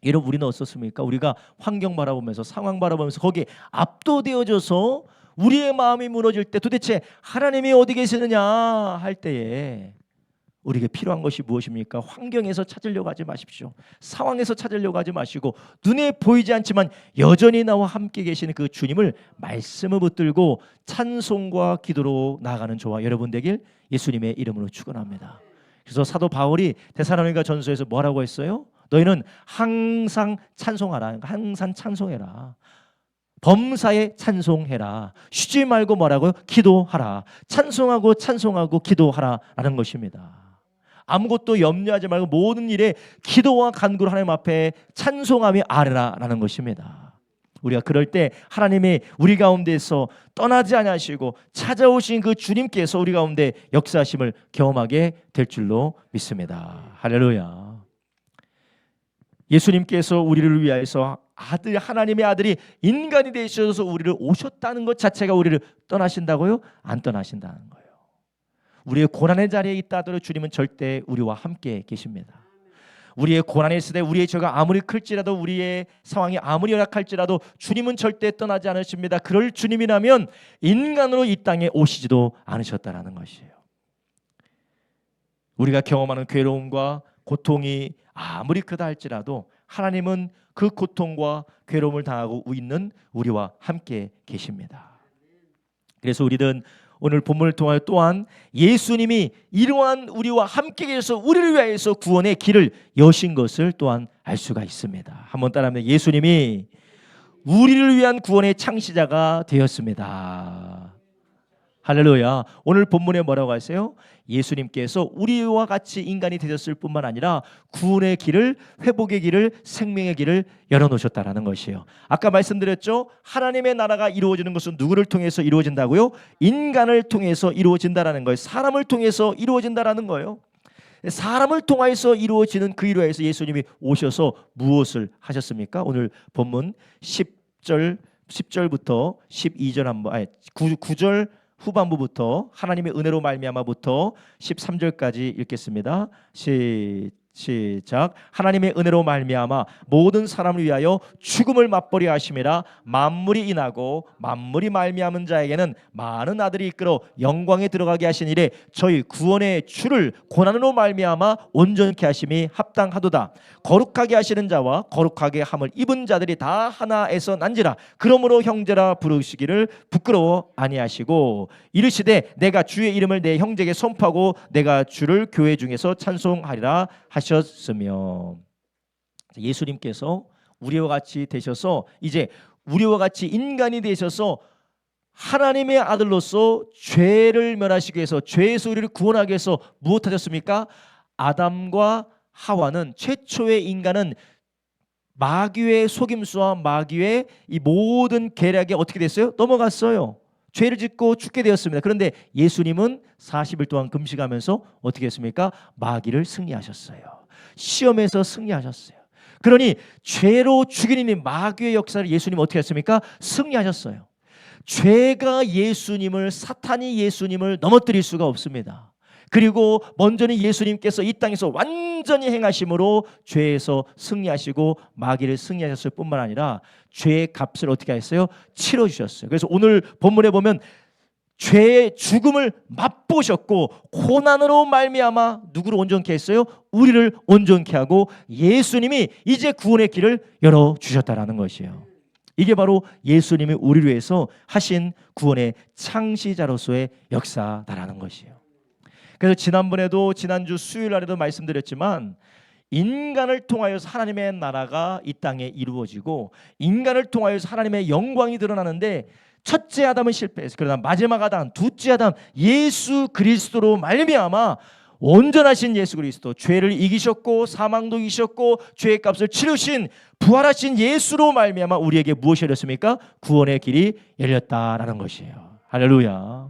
여러분 우리는 어떻습니까? 우리가 환경 바라보면서 상황 바라보면서 거기에 압도되어져서 우리의 마음이 무너질 때 도대체 하나님이 어디 계시느냐 할 때에 우리에게 필요한 것이 무엇입니까? 환경에서 찾으려고 하지 마십시오. 상황에서 찾으려고 하지 마시고 눈에 보이지 않지만 여전히 나와 함께 계시는 그 주님을 말씀을 붙들고 찬송과 기도로 나아가는 저와 여러분 되길 예수님의 이름으로 축원합니다. 그래서 사도 바울이 데살로니가 전서에서 뭐라고 했어요? 너희는 항상 찬송하라. 항상 찬송해라. 범사에 찬송해라. 쉬지 말고 뭐라고요? 기도하라. 찬송하고 찬송하고 기도하라라는 것입니다. 아무것도 염려하지 말고 모든 일에 기도와 간구로 하나님 앞에 찬송하며 아뢰라라는 것입니다. 우리가 그럴 때 하나님이 우리 가운데서 떠나지 아니하시고 찾아오신 그 주님께서 우리 가운데 역사하심을 경험하게 될 줄로 믿습니다. 할렐루야. 예수님께서 우리를 위하여서 하나님의 아들이 인간이 되셔서 우리를 오셨다는 것 자체가 우리를 떠나신다고요? 안 떠나신다는 거예요. 우리의 고난의 자리에 있다 하더라도 주님은 절대 우리와 함께 계십니다. 우리의 고난의 시대, 우리의 죄가 아무리 클지라도 우리의 상황이 아무리 열악할지라도 주님은 절대 떠나지 않으십니다. 그럴 주님이라면 인간으로 이 땅에 오시지도 않으셨다라는 것이에요. 우리가 경험하는 괴로움과 고통이 아무리 크다 할지라도 하나님은 그 고통과 괴로움을 당하고 있는 우리와 함께 계십니다. 그래서 우리는 오늘 본문을 통하여 또한 예수님이 이러한 우리와 함께 계셔서 우리를 위하여서 구원의 길을 여신 것을 또한 알 수가 있습니다. 한번 따라하면 예수님이 우리를 위한 구원의 창시자가 되었습니다. 할렐루야. 오늘 본문에 뭐라고 하세요? 예수님께서 우리와 같이 인간이 되셨을 뿐만 아니라 구원의 길을, 회복의 길을, 생명의 길을 열어놓으셨다라는 것이에요. 아까 말씀드렸죠? 하나님의 나라가 이루어지는 것은 누구를 통해서 이루어진다고요? 인간을 통해서 이루어진다라는 거예요. 사람을 통해서 이루어진다라는 거예요. 사람을 통하여서 이루어지는 그 일을 해서 예수님이 오셔서 무엇을 하셨습니까? 오늘 본문 10절 10절부터 12절 한번 9절 후반부부터 하나님의 은혜로 말미암아부터 13절까지 읽겠습니다. 시작. 하나님의 은혜로 말미암아 모든 사람을 위하여 죽음을 맛보려 하심이라. 만물이 인하고 만물이 말미암은 자에게는 많은 아들이 이끌어 영광에 들어가게 하신 이래 저희 구원의 주를 고난으로 말미암아 온전케 하심이 합당하도다. 거룩하게 하시는 자와 거룩하게 함을 입은 자들이 다 하나에서 난지라. 그러므로 형제라 부르시기를 부끄러워 아니하시고 이르시되 내가 주의 이름을 내 형제에게 선포하고 내가 주를 교회 중에서 찬송하리라 하셨으며. 예수님께서 우리와 같이 되셔서 이제 우리와 같이 인간이 되셔서 하나님의 아들로서 죄를 멸하시기 위해서 죄에서 우리를 구원하기 위해서 무엇하셨습니까? 아담과 하와는 최초의 인간은 마귀의 속임수와 마귀의 이 모든 계략에 어떻게 됐어요? 넘어갔어요. 죄를 짓고 죽게 되었습니다. 그런데 예수님은 40일 동안 금식하면서 어떻게 했습니까? 마귀를 승리하셨어요. 시험에서 승리하셨어요. 그러니 죄로 죽이는 마귀의 역사를 예수님 어떻게 했습니까? 승리하셨어요. 죄가 예수님을, 사탄이 예수님을 넘어뜨릴 수가 없습니다. 그리고 먼저는 예수님께서 이 땅에서 완전히 행하심으로 죄에서 승리하시고 마귀를 승리하셨을 뿐만 아니라 죄의 값을 어떻게 하셨어요? 치러주셨어요. 그래서 오늘 본문에 보면 죄의 죽음을 맛보셨고 고난으로 말미암아 누구를 온전케 했어요? 우리를 온전케 하고 예수님이 이제 구원의 길을 열어주셨다라는 것이에요. 이게 바로 예수님이 우리를 위해서 하신 구원의 창시자로서의 역사다라는 것이에요. 그래서 지난번에도 지난주 수요일 날에도 말씀드렸지만 인간을 통하여서 하나님의 나라가 이 땅에 이루어지고 인간을 통하여서 하나님의 영광이 드러나는데 첫째 아담은 실패했어요. 그러나 마지막 아담, 둘째 아담 예수 그리스도로 말미암아 온전하신 예수 그리스도, 죄를 이기셨고 사망도 이기셨고 죄의 값을 치르신 부활하신 예수로 말미암아 우리에게 무엇이 열렸습니까? 구원의 길이 열렸다라는 것이에요. 할렐루야.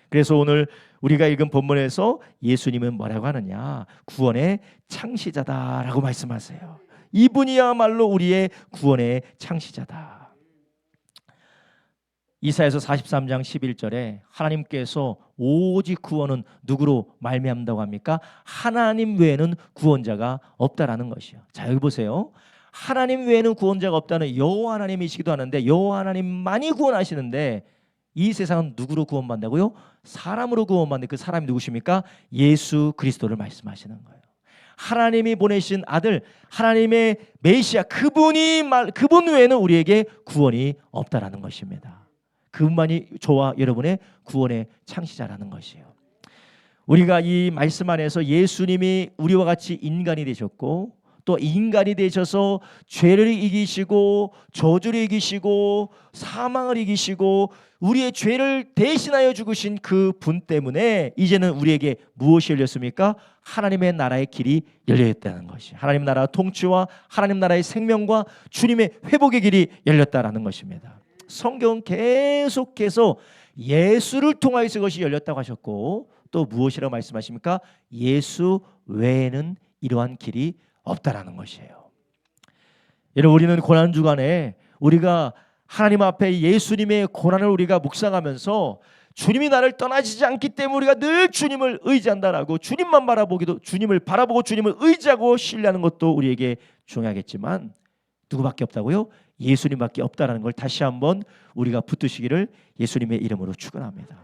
그래서 오늘 우리가 읽은 본문에서 예수님은 뭐라고 하느냐? 구원의 창시자다라고 말씀하세요. 이분이야말로 우리의 구원의 창시자다. 이사야서 43장 11절에 하나님께서 오직 구원은 누구로 말미암다고 합니까? 하나님 외에는 구원자가 없다라는 것이요. 자, 여기 보세요. 하나님 외에는 구원자가 없다는 여호와 하나님이시기도 하는데 여호와 하나님만이 구원하시는데 이 세상은 누구로 구원받는다고요? 사람으로 구원받는 그 사람이 누구십니까? 예수 그리스도를 말씀하시는 거예요. 하나님이 보내신 아들, 하나님의 메시아, 그분 외에는 우리에게 구원이 없다라는 것입니다. 그분만이 저와 여러분의 구원의 창시자라는 것이에요. 우리가 이 말씀 안에서 예수님이 우리와 같이 인간이 되셨고 또 인간이 되셔서 죄를 이기시고 저주를 이기시고 사망을 이기시고 우리의 죄를 대신하여 죽으신 그 분 때문에 이제는 우리에게 무엇이 열렸습니까? 하나님의 나라의 길이 열려있다는 것이, 하나님 나라 통치와 하나님 나라의 생명과 주님의 회복의 길이 열렸다라는 것입니다. 성경은 계속해서 예수를 통하여서 그것이 열렸다고 하셨고 또 무엇이라고 말씀하십니까? 예수 외에는 이러한 길이 없다라는 것이에요. 여러분, 우리는 고난 주간에 우리가 하나님 앞에 예수님의 고난을 우리가 묵상하면서 주님이 나를 떠나시지 않기 때문에 우리가 늘 주님을 의지한다라고 주님만 바라보기도, 주님을 바라보고 주님을 의지하고 신뢰하는 것도 우리에게 중요하겠지만 누구밖에 없다고요? 예수님밖에 없다라는 걸 다시 한번 우리가 붙드시기를 예수님의 이름으로 축원합니다.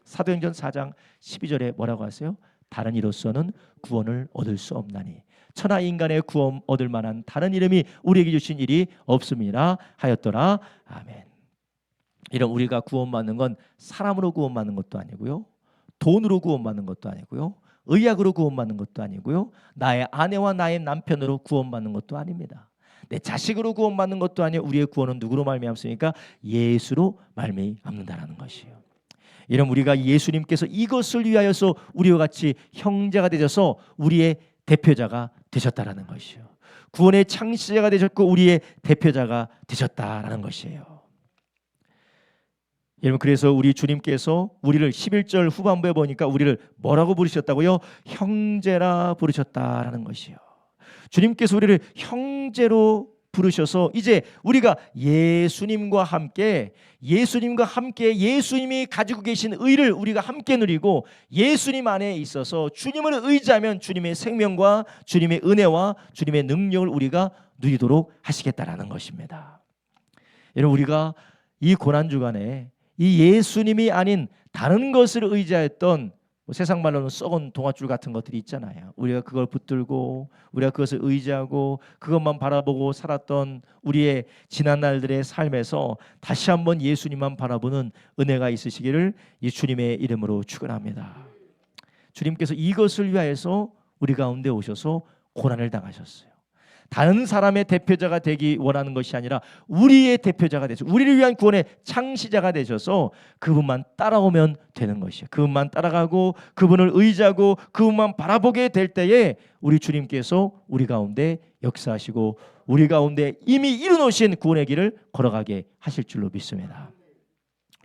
사도행전 4장 12절에 뭐라고 하세요? 다른 이로서는 구원을 얻을 수 없나니 천하 인간의 구원 얻을 만한 다른 이름이 우리에게 주신 일이 없음이라 하였더라. 아멘. 이런 우리가 구원받는 건 사람으로 구원받는 것도 아니고요, 돈으로 구원받는 것도 아니고요, 의학으로 구원받는 것도 아니고요, 나의 아내와 나의 남편으로 구원받는 것도 아닙니다. 내 자식으로 구원받는 것도 아니에요. 우리의 구원은 누구로 말미암습니까? 예수로 말미암는다라는 것이에요. 이런 우리가 예수님께서 이것을 위하여서 우리와 같이 형제가 되셔서 우리의 대표자가 되셨다라는 것이요. 구원의 창시자가 되셨고 우리의 대표자가 되셨다라는 것이에요. 여러분, 그래서 우리 주님께서 우리를 11절 후반부에 보니까 우리를 뭐라고 부르셨다고요? 형제라 부르셨다라는 것이요. 주님께서 우리를 형제로 부르셔서 이제 우리가 예수님과 함께 예수님이 가지고 계신 의를 우리가 함께 누리고 예수님 안에 있어서 주님을 의지하면 주님의 생명과 주님의 은혜와 주님의 능력을 우리가 누리도록 하시겠다라는 것입니다. 여러분, 우리가 이 고난주간에 이 예수님이 아닌 다른 것을 의지하였던 세상 말로는 썩은 동아줄 같은 것들이 있잖아요. 우리가 그걸 붙들고 우리가 그것을 의지하고 그것만 바라보고 살았던 우리의 지난 날들의 삶에서 다시 한번 예수님만 바라보는 은혜가 있으시기를 이 주님의 이름으로 축원합니다. 주님께서 이것을 위하여서 우리 가운데 오셔서 고난을 당하셨어요. 다른 사람의 대표자가 되기 원하는 것이 아니라 우리의 대표자가 되셔서 우리를 위한 구원의 창시자가 되셔서 그분만 따라오면 되는 것이에요. 그분만 따라가고 그분을 의지하고 그분만 바라보게 될 때에 우리 주님께서 우리 가운데 역사하시고 우리 가운데 이미 이루놓으신 구원의 길을 걸어가게 하실 줄로 믿습니다.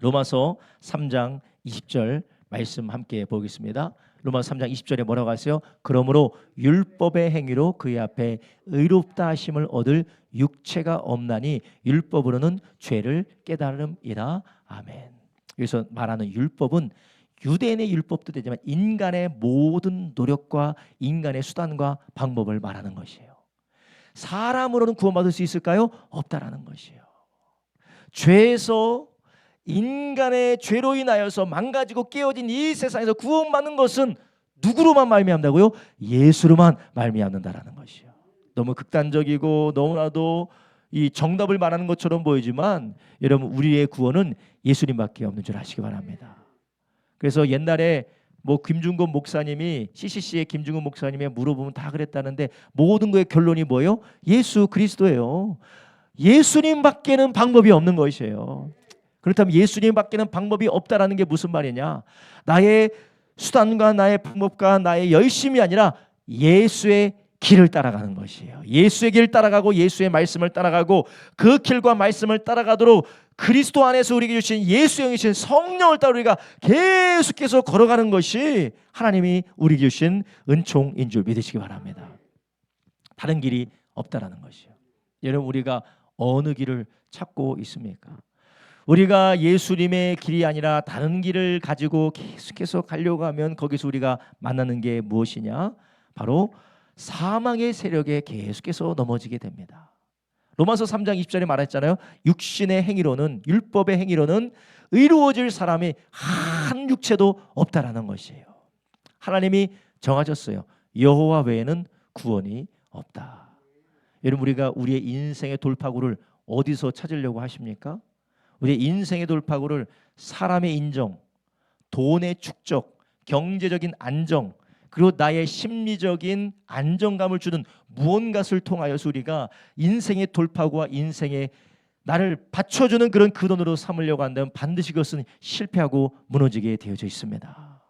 로마서 3장 20절 말씀 함께 보겠습니다. 로마서 3장 20절에 뭐라고 하세요? 그러므로 율법의 행위로 그의 앞에 의롭다 하심을 얻을 육체가 없나니 율법으로는 죄를 깨달음이라. 아멘. 여기서 말하는 율법은 유대인의 율법도 되지만 인간의 모든 노력과 인간의 수단과 방법을 말하는 것이에요. 사람으로는 구원받을 수 있을까요? 없다라는 것이에요. 죄에서 인간의 죄로 인하여서 망가지고 깨어진 이 세상에서 구원받는 것은 누구로만 말미암다고요? 예수로만 말미암는다라는 것이요. 너무 극단적이고 너무나도 이 정답을 말하는 것처럼 보이지만 여러분, 우리의 구원은 예수님밖에 없는 줄 아시기 바랍니다. 그래서 옛날에 김중건 목사님이 CCC의 김중건 목사님이 물어보면 다 그랬다는데 모든 거의 결론이 뭐예요? 예수 그리스도예요. 예수님밖에는 방법이 없는 것이에요. 그렇다면 예수님밖에는 방법이 없다라는 게 무슨 말이냐? 나의 수단과 나의 방법과 나의 열심이 아니라 예수의 길을 따라가는 것이에요. 예수의 길을 따라가고 예수의 말씀을 따라가고 그 길과 말씀을 따라가도록 그리스도 안에서 우리에게 주신 예수의 영이신 성령을 따라 우리가 계속해서 걸어가는 것이 하나님이 우리에게 주신 은총인 줄 믿으시기 바랍니다. 다른 길이 없다라는 것이요. 여러분, 우리가 어느 길을 찾고 있습니까? 우리가 예수님의 길이 아니라 다른 길을 가지고 계속해서 가려고 하면 거기서 우리가 만나는 게 무엇이냐? 바로 사망의 세력에 계속해서 넘어지게 됩니다. 로마서 3장 20절에 말했잖아요. 육신의 행위로는, 율법의 행위로는 의로워질 사람이 한 육체도 없다라는 것이에요. 하나님이 정하셨어요. 여호와 외에는 구원이 없다. 여러분, 우리가 우리의 인생의 돌파구를 어디서 찾으려고 하십니까? 우리의 인생의 돌파구를 사람의 인정, 돈의 축적, 경제적인 안정, 그리고 나의 심리적인 안정감을 주는 무언가를 통하여서 우리가 인생의 돌파구와 인생의 나를 받쳐주는 그런 근원으로 삼으려고 한다면 반드시 그것은 실패하고 무너지게 되어져 있습니다.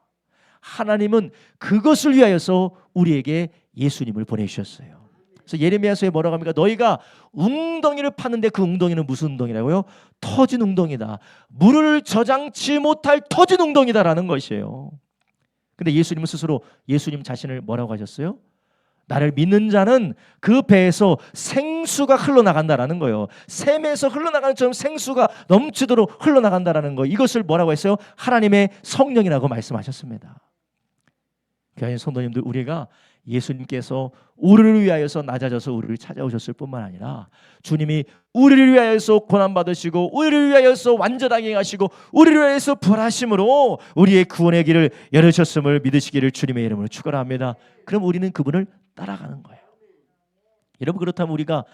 하나님은 그것을 위하여서 우리에게 예수님을 보내주셨어요. 그래서 예레미야서에 뭐라고 합니까? 너희가 웅덩이를 파는데 그 웅덩이는 무슨 웅덩이라고요? 터진 웅덩이다. 물을 저장치 못할 터진 웅덩이다라는 것이에요. 근데 예수님은 스스로 예수님 자신을 뭐라고 하셨어요? 나를 믿는 자는 그 배에서 생수가 흘러나간다라는 거예요. 샘에서 흘러나가는 것처럼 생수가 넘치도록 흘러나간다라는 거. 이것을 뭐라고 했어요? 하나님의 성령이라고 말씀하셨습니다. 교회 성도님들, 우리가 예수님께서 우리를 위하여서 낮아져서 우리를 찾아오셨을 뿐만 아니라 주님이 우리를 위하여서 고난받으시고 우리를 위하여서 완전하게 하시고 우리를 위하여서 부활하심으로 우리의 구원의 길을 열으셨음을 믿으시기를 주님의 이름으로 축원합니다. 그럼 우리는 그분을 따라가는 거예요. 여러분, 그렇다면 우리가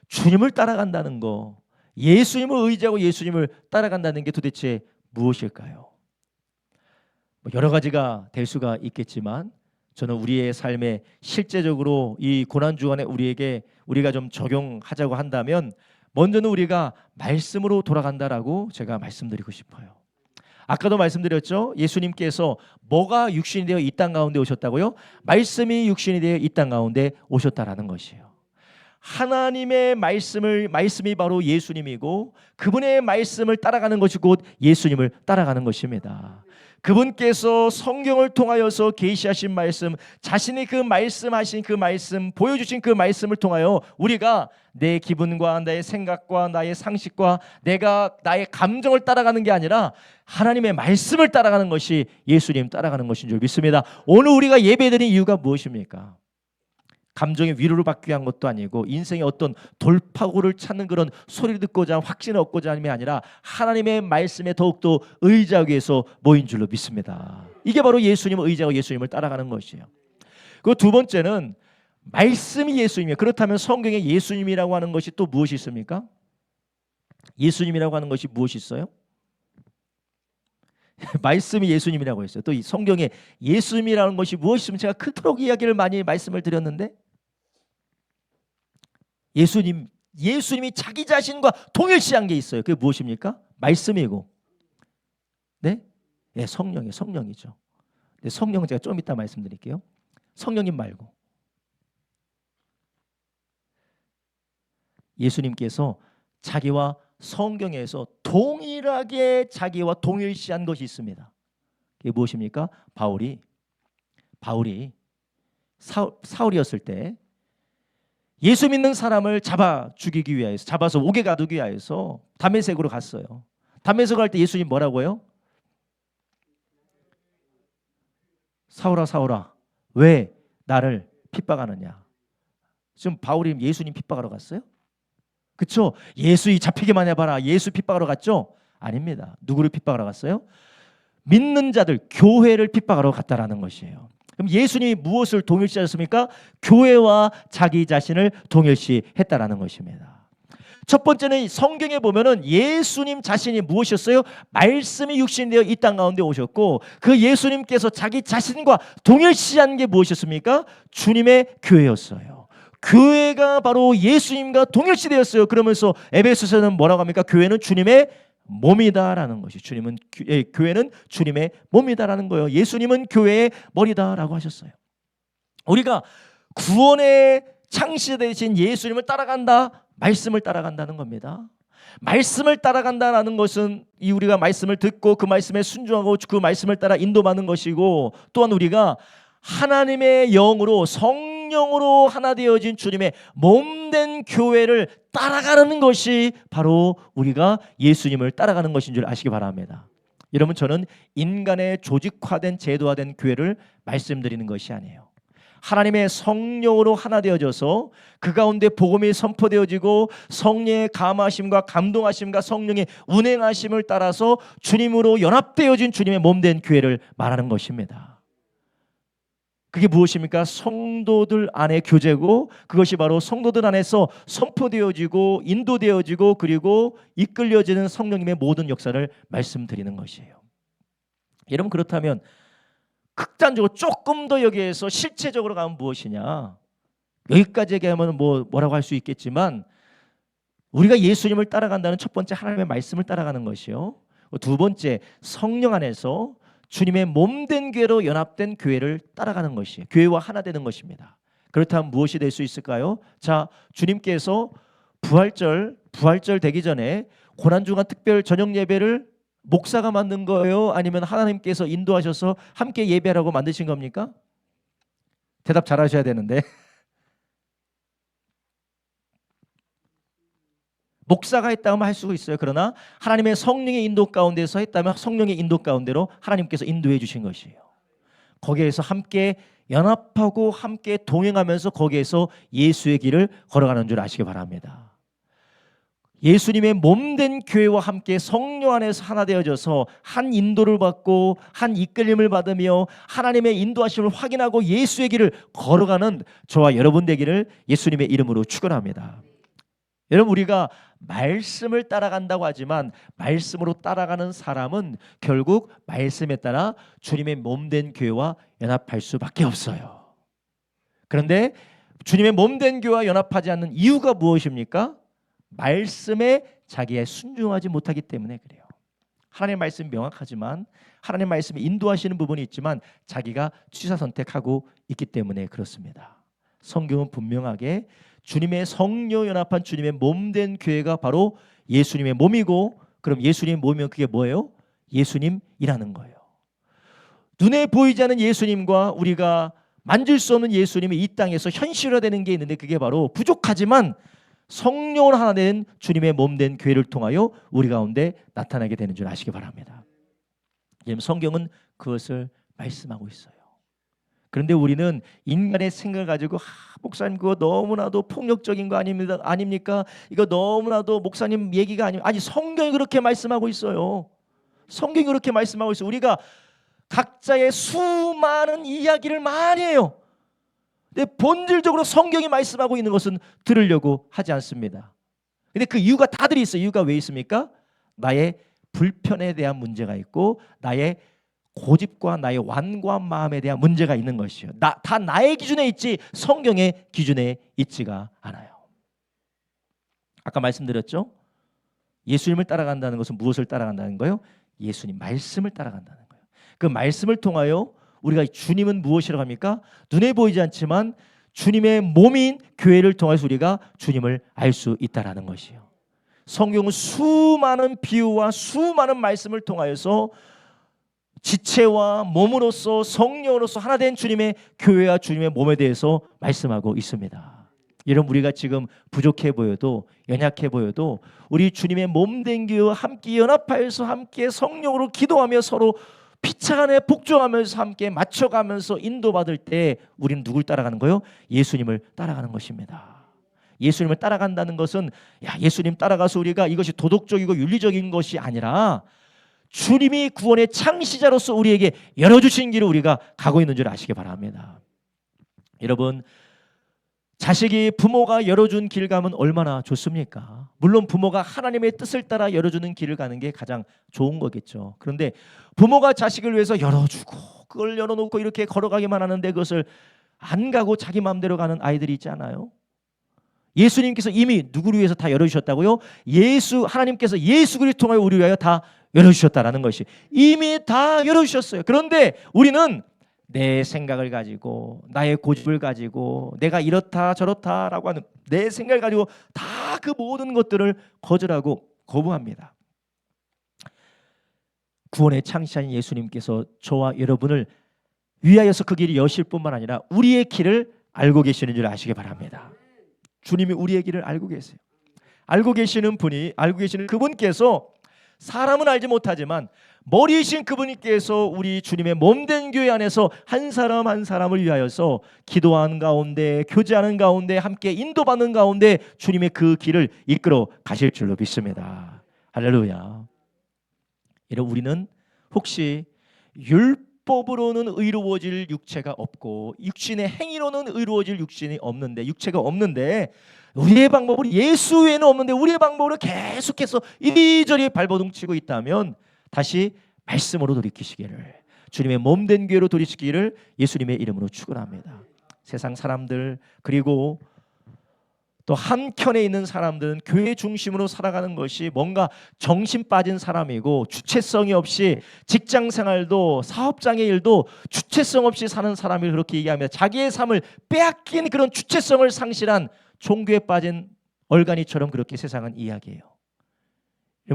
주님을 따라간다는 거, 예수님을 의지하고 예수님을 따라간다는 게 도대체 무엇일까요? 여러 가지가 될 수가 있겠지만 저는 우리의 삶에 실제적으로 이 고난주간에 우리가 좀 적용하자고 한다면 먼저는 우리가 말씀으로 돌아간다라고 제가 말씀드리고 싶어요. 아까도 말씀드렸죠. 예수님께서 뭐가 육신이 되어 이 땅 가운데 오셨다고요? 말씀이 육신이 되어 이 땅 가운데 오셨다라는 것이에요. 하나님의 말씀이 바로 예수님이고 그분의 말씀을 따라가는 것이 곧 예수님을 따라가는 것입니다. 그분께서 성경을 통하여서 계시하신 말씀, 자신이 그 말씀하신 그 말씀, 보여주신 그 말씀을 통하여 우리가 내 기분과 나의 생각과 나의 상식과 내가 나의 감정을 따라가는 게 아니라 하나님의 말씀을 따라가는 것이 예수님 따라가는 것인 줄 믿습니다. 오늘 우리가 예배드린 이유가 무엇입니까? 감정의 위로를 받기 위한 것도 아니고 인생의 어떤 돌파구를 찾는 그런 소리를 듣고자 확신을 얻고자 함이 아니라 하나님의 말씀에 더욱더 의지하기 위해서 모인 줄로 믿습니다. 이게 바로 예수님을 의지하고 예수님을 따라가는 것이에요. 그 두 번째는 말씀이 예수님이에요. 그렇다면 성경에 예수님이라고 하는 것이 또 무엇이 있습니까? 예수님이라고 하는 것이 무엇이 있어요? 말씀이 예수님이라고 했어요. 또 이 성경에 예수님이라는 것이 무엇이 있으면 제가 그토록 이야기를 많이 말씀을 드렸는데 예수님이 자기 자신과 동일시한 게 있어요. 그게 무엇입니까? 말씀이고, 네, 성령이죠. 네, 성령은 제가 좀 이따 말씀드릴게요. 성령님 말고 예수님께서 자기와 성경에서 동일하게 자기와 동일시한 것이 있습니다. 그게 무엇입니까? 바울이 사울이었을 때 예수 믿는 사람을 잡아 죽이기 위하여서, 잡아서 옥에 가두기 위하여서 다메섹으로 갔어요. 다메섹 갈 때 예수님 뭐라고요? 사울아 사울아 왜 나를 핍박하느냐. 지금 바울이 예수님 핍박하러 갔어요? 그렇죠? 예수 잡히기만 해봐라. 예수 핍박하러 갔죠? 아닙니다. 누구를 핍박하러 갔어요? 믿는 자들, 교회를 핍박하러 갔다라는 것이에요. 그럼 예수님이 무엇을 동일시하셨습니까? 교회와 자기 자신을 동일시했다라는 것입니다. 첫 번째는 성경에 보면은 예수님 자신이 무엇이었어요? 말씀이 육신되어 이 땅 가운데 오셨고 그 예수님께서 자기 자신과 동일시한 게 무엇이었습니까? 주님의 교회였어요. 교회가 바로 예수님과 동일시되었어요. 그러면서 에베소서는 뭐라고 합니까? 교회는 주님의 몸이다라는 것이, 교회는 주님의 몸이다라는 거예요. 예수님은 교회의 머리다라고 하셨어요. 우리가 구원의 창시 되신 예수님을 따라간다, 말씀을 따라간다는 겁니다. 말씀을 따라간다라는 것은 우리가 말씀을 듣고 그 말씀에 순종하고 그 말씀을 따라 인도받는 것이고, 또한 우리가 하나님의 영으로 성령으로 하나 되어진 주님의 몸된 교회를 따라가는 것이 바로 우리가 예수님을 따라가는 것인 줄 아시기 바랍니다. 여러분, 저는 인간의 조직화된 제도화된 교회를 말씀드리는 것이 아니에요. 하나님의 성령으로 하나 되어져서 그 가운데 복음이 선포되어지고 성령의 감하심과 감동하심과 성령의 운행하심을 따라서 주님으로 연합되어진 주님의 몸된 교회를 말하는 것입니다. 그게 무엇입니까? 성도들 안의 교제고, 그것이 바로 성도들 안에서 선포되어지고 인도되어지고 그리고 이끌려지는 성령님의 모든 역사를 말씀드리는 것이에요. 여러분, 그렇다면 극단적으로 조금 더 여기에서 실체적으로 가면 무엇이냐? 여기까지 얘기하면 뭐라고 할 수 있겠지만, 우리가 예수님을 따라간다는 첫 번째 하나님의 말씀을 따라가는 것이요, 두 번째 성령 안에서 주님의 몸된 교회로 연합된 교회를 따라가는 것이, 교회와 하나 되는 것입니다. 그렇다면 무엇이 될 수 있을까요? 자, 주님께서 부활절 되기 전에 고난주간 특별 저녁 예배를 목사가 만든 거예요? 아니면 하나님께서 인도하셔서 함께 예배하라고 만드신 겁니까? 대답 잘하셔야 되는데. 목사가 했다면 할 수가 있어요. 그러나 하나님의 성령의 인도 가운데서 했다면 성령의 인도 가운데로 하나님께서 인도해 주신 것이에요. 거기에서 함께 연합하고 함께 동행하면서 거기에서 예수의 길을 걸어가는 줄 아시기 바랍니다. 예수님의 몸된 교회와 함께 성령 안에서 하나 되어져서 한 인도를 받고 한 이끌림을 받으며 하나님의 인도하심을 확인하고 예수의 길을 걸어가는 저와 여러분 되기를 예수님의 이름으로 축원합니다. 여러분, 우리가 말씀을 따라간다고 하지만 말씀으로 따라가는 사람은 결국 말씀에 따라 주님의 몸된 교회와 연합할 수밖에 없어요. 그런데 주님의 몸된 교회와 연합하지 않는 이유가 무엇입니까? 말씀에 자기에 순종하지 못하기 때문에 그래요. 하나님의 말씀이 명확하지만, 하나님의 말씀이 인도하시는 부분이 있지만 자기가 취사 선택하고 있기 때문에 그렇습니다. 성경은 분명하게 주님의 성령 연합한 주님의 몸된 교회가 바로 예수님의 몸이고, 그럼 예수님의 몸이면 그게 뭐예요? 예수님이라는 거예요. 눈에 보이지 않는 예수님과 우리가 만질 수 없는 예수님이 이 땅에서 현실화되는 게 있는데, 그게 바로 부족하지만 성령으로 하나 된 주님의 몸된 교회를 통하여 우리 가운데 나타나게 되는 줄 아시기 바랍니다. 성경은 그것을 말씀하고 있어요. 그런데 우리는 인간의 생각을 가지고 목사님 그거 너무나도 폭력적인 거 아닙니까? 이거 너무나도 목사님 얘기가 아니, 성경이 그렇게 말씀하고 있어요. 성경이 그렇게 말씀하고 있어요. 우리가 각자의 수많은 이야기를 많이 해요. 근데 본질적으로 성경이 말씀하고 있는 것은 들으려고 하지 않습니다. 근데 그 이유가 다들 있어요. 이유가 왜 있습니까? 나의 불편에 대한 문제가 있고, 나의 고집과 나의 완고한 마음에 대한 문제가 있는 것이요. 다 나의 기준에 있지 성경의 기준에 있지가 않아요. 아까 말씀드렸죠? 예수님을 따라간다는 것은 무엇을 따라간다는 거예요? 예수님 말씀을 따라간다는 거예요. 그 말씀을 통하여 우리가 주님은 무엇이라고 합니까? 눈에 보이지 않지만 주님의 몸인 교회를 통해서 우리가 주님을 알 수 있다라는 것이요. 성경은 수많은 비유와 수많은 말씀을 통하여서 지체와 몸으로서 성령으로서 하나 된 주님의 교회와 주님의 몸에 대해서 말씀하고 있습니다. 여러분, 우리가 지금 부족해 보여도 연약해 보여도 우리 주님의 몸된 교회와 함께 연합하여서 함께 성령으로 기도하며 서로 피차간에 복종하면서 함께 맞춰가면서 인도받을 때 우리는 누굴 따라가는 거예요? 예수님을 따라가는 것입니다. 예수님을 따라간다는 것은 예수님 따라가서 우리가 이것이 도덕적이고 윤리적인 것이 아니라 주님이 구원의 창시자로서 우리에게 열어주신 길을 우리가 가고 있는 줄 아시기 바랍니다. 여러분, 자식이 부모가 열어준 길 가면 얼마나 좋습니까? 물론 부모가 하나님의 뜻을 따라 열어주는 길을 가는 게 가장 좋은 거겠죠. 그런데 부모가 자식을 위해서 열어주고 그걸 열어놓고 이렇게 걸어가기만 하는데 그것을 안 가고 자기 마음대로 가는 아이들이 있지 않아요? 예수님께서 이미 누구를 위해서 다 열어주셨다고요? 하나님께서 예수 그리스도를 통하여 우리 위하여 다 열어주셨다라는 것이 이미 다 열어주셨어요. 그런데 우리는 내 생각을 가지고 나의 고집을 가지고 내가 이렇다 저렇다라고 하는 내 생각을 가지고 다 그 모든 것들을 거절하고 거부합니다. 구원의 창시자인 예수님께서 저와 여러분을 위하여서 그 길을 여실 뿐만 아니라 우리의 길을 알고 계시는 줄 아시기 바랍니다. 주님이 우리의 길을 알고 계세요. 알고 계시는 그분께서 사람은 알지 못하지만 머리이신 그분께서 우리 주님의 몸된 교회 안에서 한 사람 한 사람을 위하여서 기도하는 가운데 교제하는 가운데 함께 인도받는 가운데 주님의 그 길을 이끌어 가실 줄로 믿습니다. 할렐루야. 여러분, 우리는 혹시 율법으로는 의로워질 육체가 없고 육신의 행위로는 의로워질 육체가 없는데 우리의 방법으로 예수 외에는 없는데 우리의 방법으로 계속해서 이리저리 발버둥치고 있다면 다시 말씀으로 돌이키시기를, 주님의 몸된 교회로 돌이키기를 예수님의 이름으로 축원합니다. 세상 사람들 그리고 또 한켠에 있는 사람들은 교회 중심으로 살아가는 것이 뭔가 정신 빠진 사람이고 주체성이 없이 직장 생활도 사업장의 일도 주체성 없이 사는 사람을 그렇게 얘기합니다. 자기의 삶을 빼앗긴 그런 주체성을 상실한 종교에 빠진 얼간이처럼 그렇게 세상은 이야기해요.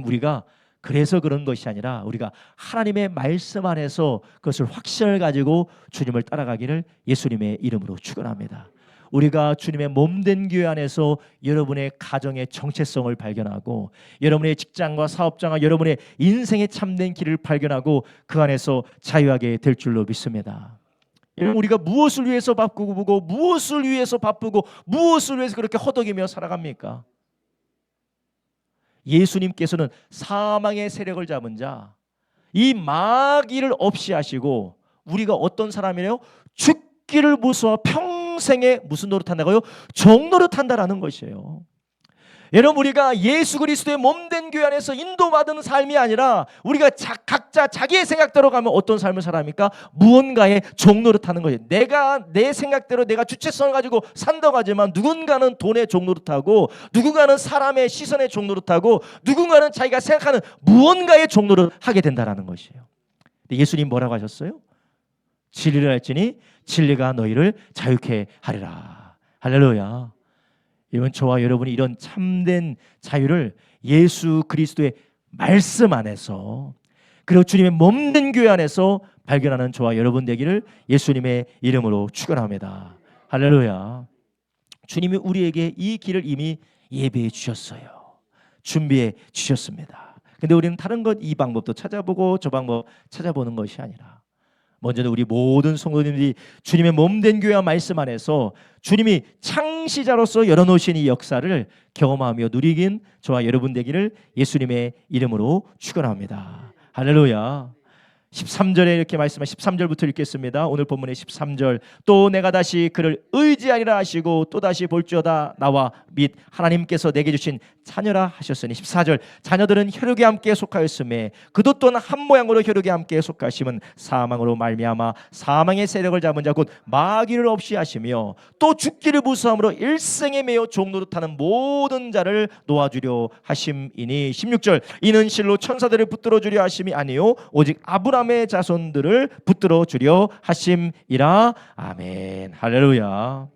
우리가 그래서 그런 것이 아니라 우리가 하나님의 말씀 안에서 그것을 확신을 가지고 주님을 따라가기를 예수님의 이름으로 축원합니다. 우리가 주님의 몸된 교회 안에서 여러분의 가정의 정체성을 발견하고 여러분의 직장과 사업장과 여러분의 인생의 참된 길을 발견하고 그 안에서 자유하게 될 줄로 믿습니다. 우리가 무엇을 위해서 바쁘고 무엇을 위해서 바쁘고 무엇을 위해서 그렇게 허덕이며 살아갑니까? 예수님께서는 사망의 세력을 잡은 자, 이 마귀를 없이 하시고 우리가 어떤 사람이래요? 죽기를 무서워 평생에 무슨 노릇한다고요? 종노릇한다라는 것이에요. 여러분, 우리가 예수 그리스도의 몸된 교회 안에서 인도받은 삶이 아니라 우리가 각자 자기의 생각대로 가면 어떤 삶을 살아합니까? 무언가의 종노릇하는 거예요. 내가 내 생각대로 내가 주체성을 가지고 산다고 하지만 누군가는 돈의 종노릇하고 누군가는 사람의 시선의 종노릇하고 누군가는 자기가 생각하는 무언가의 종노릇하게 된다라는 것이에요. 예수님 뭐라고 하셨어요? 진리를 알지니 진리가 너희를 자유케 하리라. 할렐루야. 이건 저와 여러분이 이런 참된 자유를 예수 그리스도의 말씀 안에서 그리고 주님의 몸된 교회 안에서 발견하는 저와 여러분 되기를 예수님의 이름으로 축원합니다. 할렐루야. 주님이 우리에게 이 길을 이미 예배해 주셨어요. 준비해 주셨습니다. 근데 우리는 다른 것 이 방법도 찾아보고 저 방법 찾아보는 것이 아니라 먼저는 우리 모든 성도님들이 주님의 몸된 교회와 말씀 안에서 주님이 창시자로서 열어놓으신 이 역사를 경험하며 누리긴 저와 여러분 되기를 예수님의 이름으로 축원합니다. 할렐루야. 13절에 이렇게 말씀한 13절부터 읽겠습니다. 오늘 본문의 13절. 또 내가 다시 그를 의지하리라 하시고 또다시 볼지어다 나와 및 하나님께서 내게 주신 자녀라 하셨으니 14절. 자녀들은 혈육에 함께 속하였음에 그도 또한 한 모양으로 혈육에 함께 속하심은 사망으로 말미암아 사망의 세력을 잡은 자 곧 마귀를 없이 하시며 또 죽기를 무서함으로 일생에 매여 종노릇하는 모든 자를 놓아주려 하심이니 16절. 이는 실로 천사들을 붙들어 주려 하심이 아니요 오직 아브라함의 자손들을 붙들어 주려 하심이라. 아멘. 할렐루야.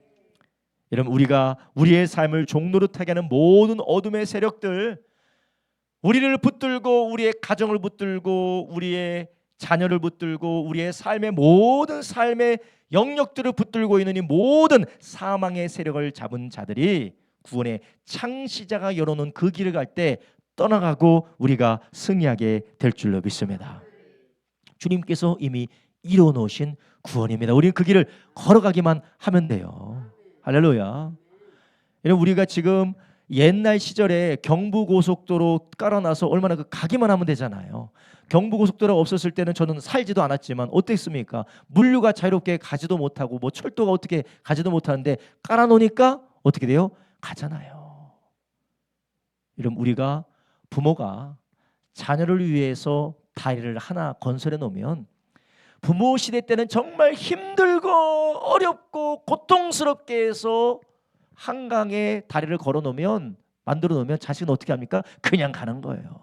여러분, 우리가 우리의 삶을 종노릇하게 하는 모든 어둠의 세력들, 우리를 붙들고 우리의 가정을 붙들고 우리의 자녀를 붙들고 우리의 삶의 모든 삶의 영역들을 붙들고 있는 이 모든 사망의 세력을 잡은 자들이 구원의 창시자가 열어놓은 그 길을 갈 때 떠나가고 우리가 승리하게 될 줄로 믿습니다. 주님께서 이미 이뤄놓으신 구원입니다. 우리는 그 길을 걸어가기만 하면 돼요. 할렐루야. 여러분, 우리가 지금 옛날 시절에 경부고속도로 깔아놔서 얼마나 가기만 하면 되잖아요. 경부고속도로가 없었을 때는 저는 살지도 않았지만 어땠습니까? 물류가 자유롭게 가지도 못하고 뭐 철도가 어떻게 가지도 못하는데 깔아놓으니까 어떻게 돼요? 가잖아요. 여러분, 우리가 부모가 자녀를 위해서 다리를 하나 건설해 놓으면 부모 시대 때는 정말 힘들고 어렵고 고통스럽게 해서 한강에 다리를 걸어 놓으면 만들어 놓으면 자식은 어떻게 합니까? 그냥 가는 거예요.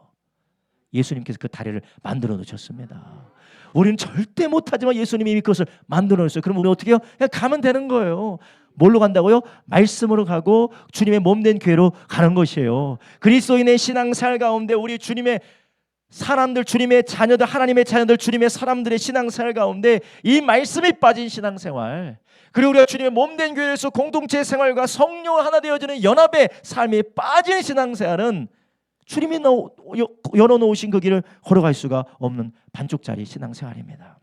예수님께서 그 다리를 만들어 놓으셨습니다. 우리는 절대 못하지만 예수님이 이미 그것을 만들어 놓으셨어요. 그럼 우리 어떻게 해요? 그냥 가면 되는 거예요. 뭘로 간다고요? 말씀으로 가고 주님의 몸된 교회로 가는 것이에요. 그리스도인의 신앙생활 가운데 우리 주님의 사람들, 주님의 자녀들, 하나님의 자녀들, 주님의 사람들의 신앙생활 가운데 이 말씀이 빠진 신앙생활, 그리고 우리가 주님의 몸된 교회에서 공동체 생활과 성령 하나 되어지는 연합의 삶이 빠진 신앙생활은 주님이 열어놓으신 그 길을 걸어갈 수가 없는 반쪽짜리 신앙생활입니다.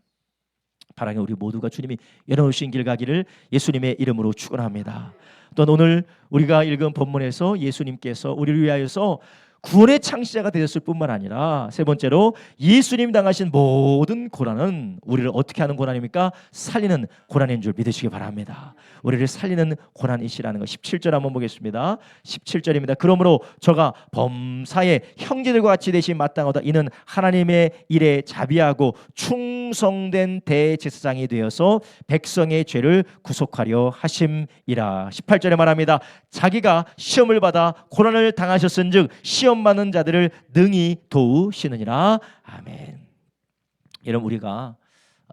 바라기 우리 모두가 주님이 열어놓으신 길 가기를 예수님의 이름으로 축원합니다. 또 오늘 우리가 읽은 본문에서 예수님께서 우리를 위하여서 구원의 창시자가 되었을 뿐만 아니라 세 번째로 예수님 당하신 모든 고난은 우리를 어떻게 하는 고난입니까? 살리는 고난인 줄 믿으시기 바랍니다. 우리를 살리는 고난이시라는 것. 17절 한번 보겠습니다. 17절입니다. 그러므로 저가 범사의 형제들과 같이 되신 마땅하다. 이는 하나님의 일에 자비하고 충성된 대제사장이 되어서 백성의 죄를 구속하려 하심이라. 18절에 말합니다. 자기가 시험을 받아 고난을 당하셨은즉 시험 받는 자들을 능히 도우시느니라. 아멘. 여러분, 우리가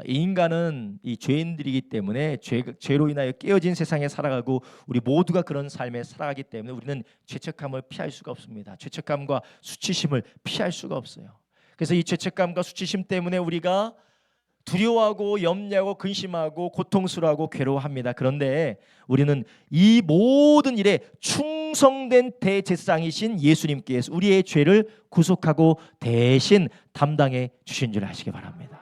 인간은 이 죄인들이기 때문에 죄로 인하여 깨어진 세상에 살아가고 우리 모두가 그런 삶에 살아가기 때문에 우리는 죄책감을 피할 수가 없습니다. 죄책감과 수치심을 피할 수가 없어요. 그래서 이 죄책감과 수치심 때문에 우리가 두려워하고 염려하고 근심하고 고통스러워하고 괴로워합니다. 그런데 우리는 이 모든 일에 충성된 대제사장이신 예수님께서 우리의 죄를 구속하고 대신 담당해 주신 줄 아시기 바랍니다.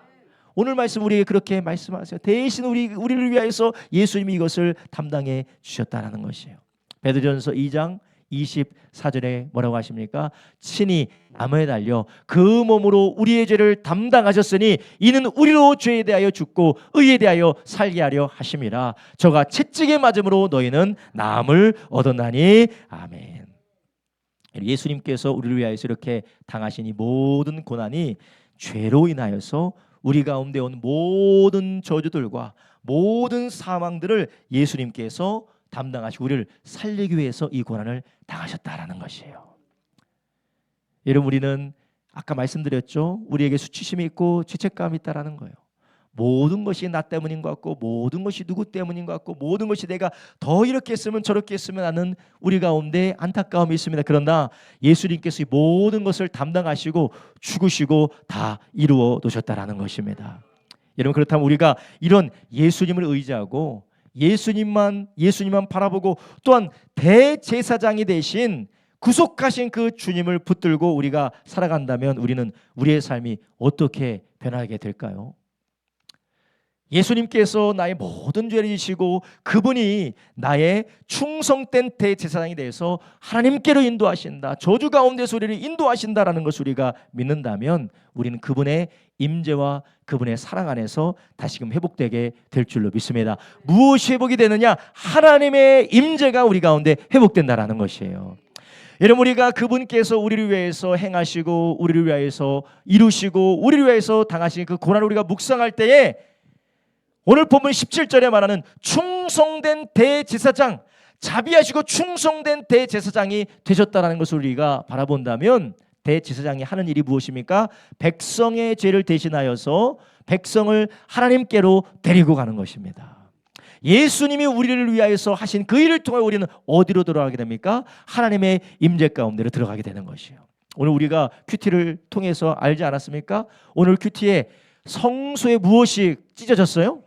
오늘 말씀 우리에게 그렇게 말씀하세요. 대신 우리를 위하여서 예수님이 이것을 담당해 주셨다는 것이에요. 베드로전서 2장 24절에 뭐라고 하십니까? 친히 나무에 달려 그 몸으로 우리의 죄를 담당하셨으니 이는 우리로 죄에 대하여 죽고 의에 대하여 살게 하려 하심이라. 저가 채찍에 맞음으로 너희는 나음을 얻었나니. 아멘. 예수님께서 우리를 위하여서 이렇게 당하신 이 모든 고난이 죄로 인하여서 우리 가운데 온 모든 저주들과 모든 사망들을 예수님께서 담당하시고 우리를 살리기 위해서 이 고난을 당하셨다라는 것이에요. 여러분, 우리는 아까 말씀드렸죠. 우리에게 수치심이 있고 죄책감이 있다라는 거예요. 모든 것이 나 때문인 것 같고 모든 것이 누구 때문인 것 같고 모든 것이 내가 더 이렇게 했으면 저렇게 했으면 하는 우리 가운데 안타까움이 있습니다. 그러나 예수님께서 이 모든 것을 담당하시고 죽으시고 다 이루어 놓으셨다라는 것입니다. 여러분, 그렇다면 우리가 이런 예수님을 의지하고 예수님만 바라보고 또한 대제사장이 되신 구속하신 그 주님을 붙들고 우리가 살아간다면 우리는 우리의 삶이 어떻게 변하게 될까요? 예수님께서 나의 모든 죄를 지시고 그분이 나의 충성된 대제사장이 되어서 하나님께로 인도하신다, 저주 가운데서 우리를 인도하신다라는 것을 우리가 믿는다면 우리는 그분의 임재와 그분의 사랑 안에서 다시금 회복되게 될 줄로 믿습니다. 무엇이 회복이 되느냐? 하나님의 임재가 우리 가운데 회복된다라는 것이에요. 여러분, 우리가 그분께서 우리를 위해서 행하시고 우리를 위해서 이루시고 우리를 위해서 당하신 그 고난을 우리가 묵상할 때에 오늘 본문 17절에 말하는 충성된 대제사장, 자비하시고 충성된 대제사장이 되셨다라는 것을 우리가 바라본다면 대제사장이 하는 일이 무엇입니까? 백성의 죄를 대신하여서 백성을 하나님께로 데리고 가는 것입니다. 예수님이 우리를 위하여서 하신 그 일을 통해 우리는 어디로 들어가게 됩니까? 하나님의 임재 가운데로 들어가게 되는 것이에요. 오늘 우리가 큐티를 통해서 알지 않았습니까? 오늘 큐티에 성소에 무엇이 찢어졌어요?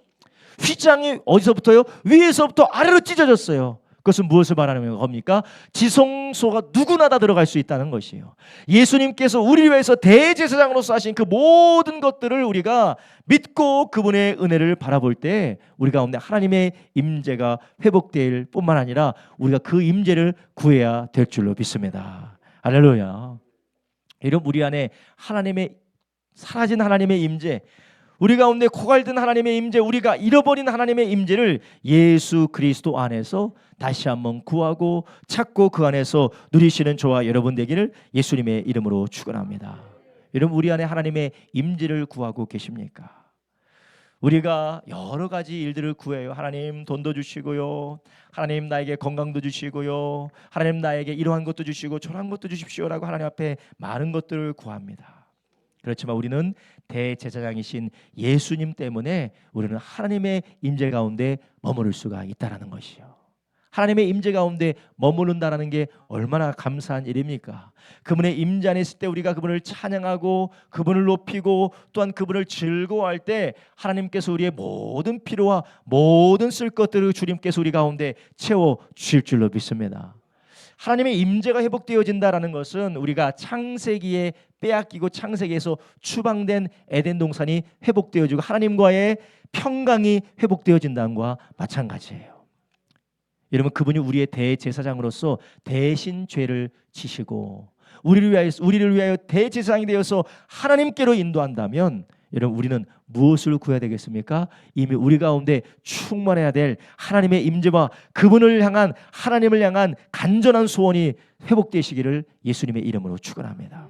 휘장이 어디서부터요? 위에서부터 아래로 찢어졌어요. 그것은 무엇을 말하는 겁니까? 지성소가 누구나 다 들어갈 수 있다는 것이에요. 예수님께서 우리를 위해서 대제사장으로서 하신 그 모든 것들을 우리가 믿고 그분의 은혜를 바라볼 때 우리 가운데 하나님의 임재가 회복될 뿐만 아니라 우리가 그 임재를 구해야 될 줄로 믿습니다. 할렐루야. 이런 우리 안에 하나님의 사라진 하나님의 임재, 우리 가운데 고갈된 하나님의 임재, 우리가 잃어버린 하나님의 임재를 예수 그리스도 안에서 다시 한번 구하고 찾고 그 안에서 누리시는 저와 여러분 되기를 예수님의 이름으로 축원합니다. 여러분, 우리 안에 하나님의 임재를 구하고 계십니까? 우리가 여러 가지 일들을 구해요. 하나님 돈도 주시고요, 하나님 나에게 건강도 주시고요, 하나님 나에게 이러한 것도 주시고 저러한 것도 주십시오라고 하나님 앞에 많은 것들을 구합니다. 그렇지만 우리는 대제사장이신 예수님 때문에 우리는 하나님의 임재 가운데 머무를 수가 있다라는 것이요. 하나님의 임재 가운데 머무른다라는 게 얼마나 감사한 일입니까? 그분의 임재 안에 있을 때 우리가 그분을 찬양하고 그분을 높이고 또한 그분을 즐거워할 때 하나님께서 우리의 모든 필요와 모든 쓸 것들을 주님께서 우리 가운데 채워 주실 줄로 믿습니다. 하나님의 임재가 회복되어진다라는 것은 우리가 창세기에 빼앗기고 창세기에서 추방된 에덴 동산이 회복되어지고 하나님과의 평강이 회복되어진다는 것과 마찬가지예요. 여러분, 그분이 우리의 대제사장으로서 대신 죄를 지시고 우리를 위하여 대제사장이 되어서 하나님께로 인도한다면 여러분, 우리는 무엇을 구해야 되겠습니까? 이미 우리 가운데 충만해야 될 하나님의 임재와 그분을 향한 하나님을 향한 간절한 소원이 회복되시기를 예수님의 이름으로 축원합니다.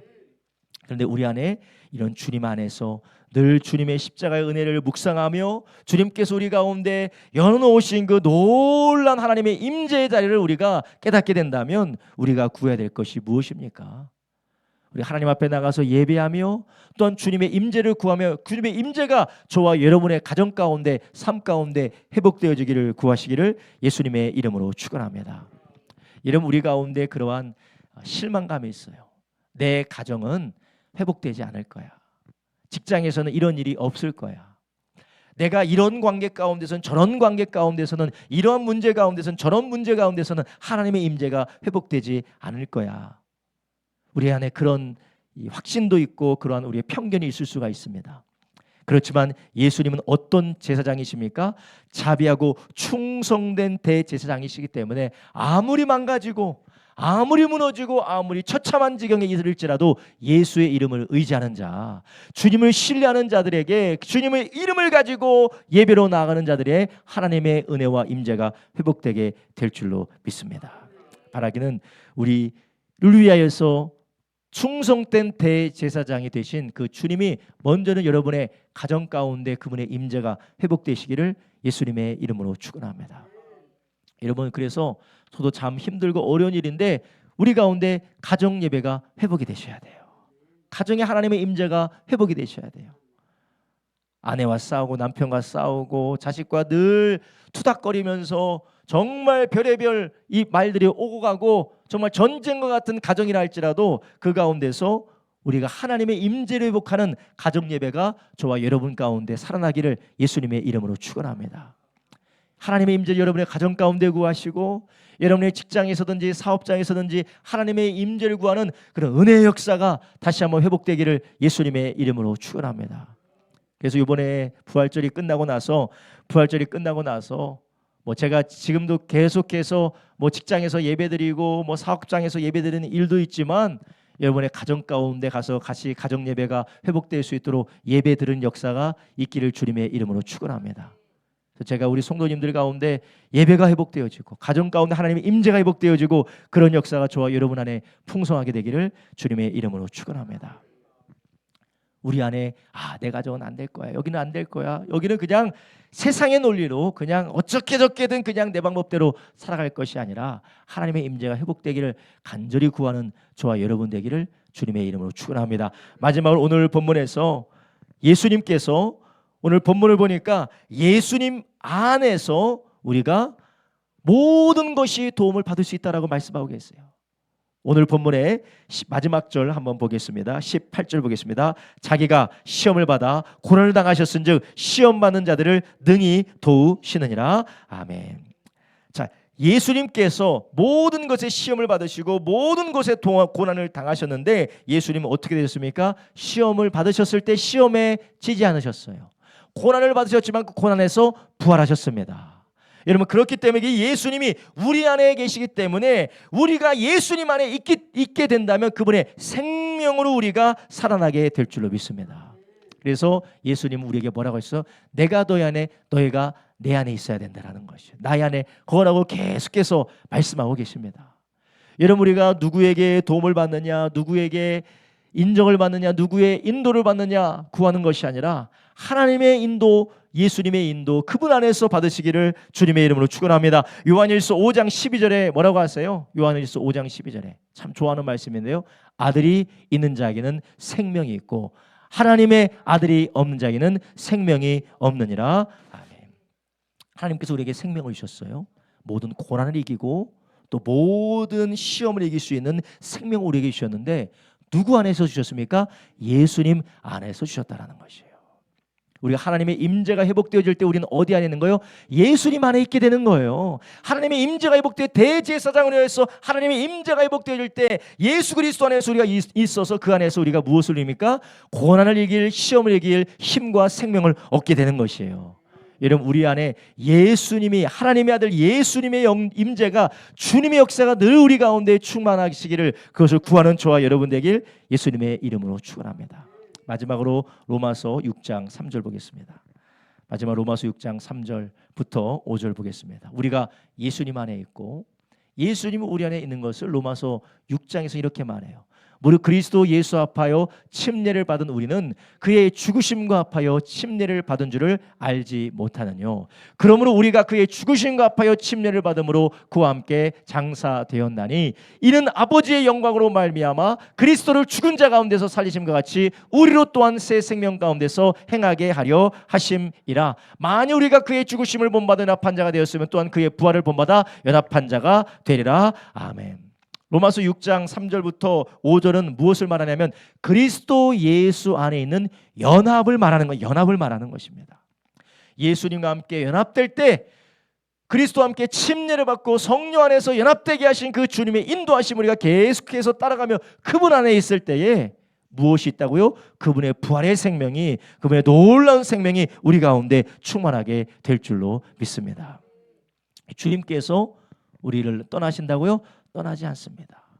그런데 우리 안에 이런 주님 안에서 늘 주님의 십자가의 은혜를 묵상하며 주님께서 우리 가운데 열어놓으신 그 놀라운 하나님의 임재의 자리를 우리가 깨닫게 된다면 우리가 구해야 될 것이 무엇입니까? 우리 하나님 앞에 나가서 예배하며 또한 주님의 임재를 구하며 주님의 임재가 저와 여러분의 가정 가운데 삶 가운데 회복되어지기를 구하시기를 예수님의 이름으로 축원합니다. 여러분, 우리 가운데 그러한 실망감이 있어요. 내 가정은 회복되지 않을 거야. 직장에서는 이런 일이 없을 거야. 내가 이런 관계 가운데서는 저런 관계 가운데서는 이러한 문제 가운데서는 저런 문제 가운데서는 하나님의 임재가 회복되지 않을 거야. 우리 안에 그런 확신도 있고 그러한 우리의 편견이 있을 수가 있습니다. 그렇지만 예수님은 어떤 제사장이십니까? 자비하고 충성된 대제사장이시기 때문에 아무리 망가지고 아무리 무너지고 아무리 처참한 지경에 이르를지라도 예수의 이름을 의지하는 자, 주님을 신뢰하는 자들에게 주님의 이름을 가지고 예배로 나아가는 자들의 하나님의 은혜와 임재가 회복되게 될 줄로 믿습니다. 바라기는 우리를 위하여서 충성된 대제사장이 되신 그 주님이 먼저는 여러분의 가정 가운데 그분의 임재가 회복되시기를 예수님의 이름으로 축원합니다. 여러분, 그래서 저도 참 힘들고 어려운 일인데 우리 가운데 가정 예배가 회복이 되셔야 돼요. 가정에 하나님의 임재가 회복이 되셔야 돼요. 아내와 싸우고 남편과 싸우고 자식과 늘 투닥거리면서 정말 별의별 이 말들이 오고 가고 정말 전쟁과 같은 가정이라 할지라도 그 가운데서 우리가 하나님의 임재를 회복하는 가정 예배가 저와 여러분 가운데 살아나기를 예수님의 이름으로 축원합니다. 하나님의 임재를 여러분의 가정 가운데 구하시고 여러분의 직장에서든지 사업장에서든지 하나님의 임재를 구하는 그런 은혜의 역사가 다시 한번 회복되기를 예수님의 이름으로 축원합니다. 그래서 이번에 부활절이 끝나고 나서 뭐 제가 지금도 계속해서 뭐 직장에서 예배드리고 뭐 사업장에서 예배드리는 일도 있지만 여러분의 가정 가운데 가서 같이 가정 예배가 회복될 수 있도록 예배 드리는 역사가 있기를 주님의 이름으로 축원합니다. 제가 우리 성도님들 가운데 예배가 회복되어지고 가정 가운데 하나님의 임재가 회복되어지고 그런 역사가 저와 여러분 안에 풍성하게 되기를 주님의 이름으로 축원합니다. 우리 안에 내 가정은 안 될 거야, 여기는 안 될 거야, 여기는 그냥 세상의 논리로 그냥 어떻게 저렇게든 그냥 내 방법대로 살아갈 것이 아니라 하나님의 임재가 회복되기를 간절히 구하는 저와 여러분 되기를 주님의 이름으로 축원합니다. 마지막으로 오늘 본문에서 예수님께서 오늘 본문을 보니까 예수님 안에서 우리가 모든 것이 도움을 받을 수 있다라고 말씀하고 계세요. 오늘 본문의 마지막 절 한번 보겠습니다. 18절 보겠습니다. 자기가 시험을 받아 고난을 당하셨은즉 시험 받는 자들을 능히 도우시느니라. 아멘. 자, 예수님께서 모든 것에 시험을 받으시고 모든 것에 고난을 당하셨는데 예수님은 어떻게 되셨습니까? 시험을 받으셨을 때 시험에 지지 않으셨어요. 고난을 받으셨지만 그 고난에서 부활하셨습니다. 여러분, 그렇기 때문에 예수님이 우리 안에 계시기 때문에 우리가 예수님 안에 있게 된다면 그분의 생명으로 우리가 살아나게 될 줄로 믿습니다. 그래서 예수님은 우리에게 뭐라고 했어? 내가 너희 안에, 너희가 내 안에 있어야 된다는 것이에요. 나의 안에 거라고 계속해서 말씀하고 계십니다. 여러분, 우리가 누구에게 도움을 받느냐, 누구에게 인정을 받느냐, 누구의 인도를 받느냐 구하는 것이 아니라 하나님의 인도, 예수님의 인도, 그분 안에서 받으시기를 주님의 이름으로 축원합니다. 요한일서 5장 12절에 뭐라고 하세요? 요한일서 5장 12절에 참 좋아하는 말씀인데요. 아들이 있는 자에게는 생명이 있고 하나님의 아들이 없는 자에게는 생명이 없느니라. 아멘. 하나님께서 우리에게 생명을 주셨어요. 모든 고난을 이기고 또 모든 시험을 이길 수 있는 생명을 우리에게 주셨는데 누구 안에서 주셨습니까? 예수님 안에서 주셨다라는 것이에요. 우리가 하나님의 임재가 회복되어질 때 우리는 어디 안에 있는 거예요? 예수님 안에 있게 되는 거예요. 하나님의 임재가 회복되어 대제사장으로 해서 하나님의 임재가 회복되어질 때 예수 그리스도 안에서 우리가 있어서 그 안에서 우리가 무엇을 이깁니까? 고난을 이길, 시험을 이길 힘과 생명을 얻게 되는 것이에요. 여러분, 우리 안에 예수님이, 하나님의 아들 예수님의 임재가, 주님의 역사가 늘 우리 가운데 충만하시기를 그것을 구하는 저와 여러분 되길 예수님의 이름으로 축원합니다. 마지막으로 로마서 6장 3절 보겠습니다. 마지막 로마서 6장 3절부터 5절 보겠습니다. 우리가 예수님 안에 있고 예수님이 우리 안에 있는 것을 로마서 6장에서 이렇게 말해요. 무릇 그리스도 예수 합하여 침례를 받은 우리는 그의 죽으심과 합하여 침례를 받은 줄을 알지 못하느뇨. 그러므로 우리가 그의 죽으심과 합하여 침례를 받음으로 그와 함께 장사되었나니 이는 아버지의 영광으로 말미암아 그리스도를 죽은 자 가운데서 살리심과 같이 우리로 또한 새 생명 가운데서 행하게 하려 하심이라. 만일 우리가 그의 죽으심을 본받아 연합한 자가 되었으면 또한 그의 부활을 본받아 연합한 자가 되리라. 아멘. 로마서 6장 3절부터 5절은 무엇을 말하냐면 그리스도 예수 안에 있는 연합을 말하는 것, 연합을 말하는 것입니다. 예수님과 함께 연합될 때 그리스도와 함께 침례를 받고 성령 안에서 연합되게 하신 그 주님의 인도하심 우리가 계속해서 따라가며 그분 안에 있을 때에 무엇이 있다고요? 그분의 부활의 생명이, 그분의 놀라운 생명이 우리 가운데 충만하게 될 줄로 믿습니다. 주님께서 우리를 떠나신다고요? 떠나지 않습니다.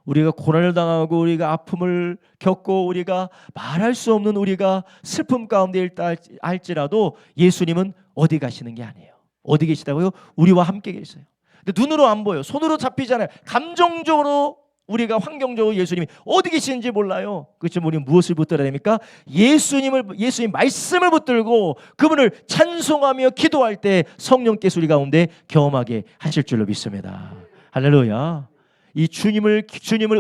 우리가 고난을 당하고 우리가 아픔을 겪고 우리가 말할 수 없는 우리가 슬픔 가운데 있다 할지라도 예수님은 어디 가시는 게 아니에요. 어디 계시다고요? 우리와 함께 계세요. 근데 눈으로 안 보여요. 손으로 잡히잖아요. 감정적으로 우리가 환경적으로 예수님이 어디 계시는지 몰라요. 그렇지만 우리는 무엇을 붙들어야 됩니까? 예수님 말씀을 붙들고 그분을 찬송하며 기도할 때 성령께서 우리 가운데 경험하게 하실 줄로 믿습니다. 할렐루야. 이 주님을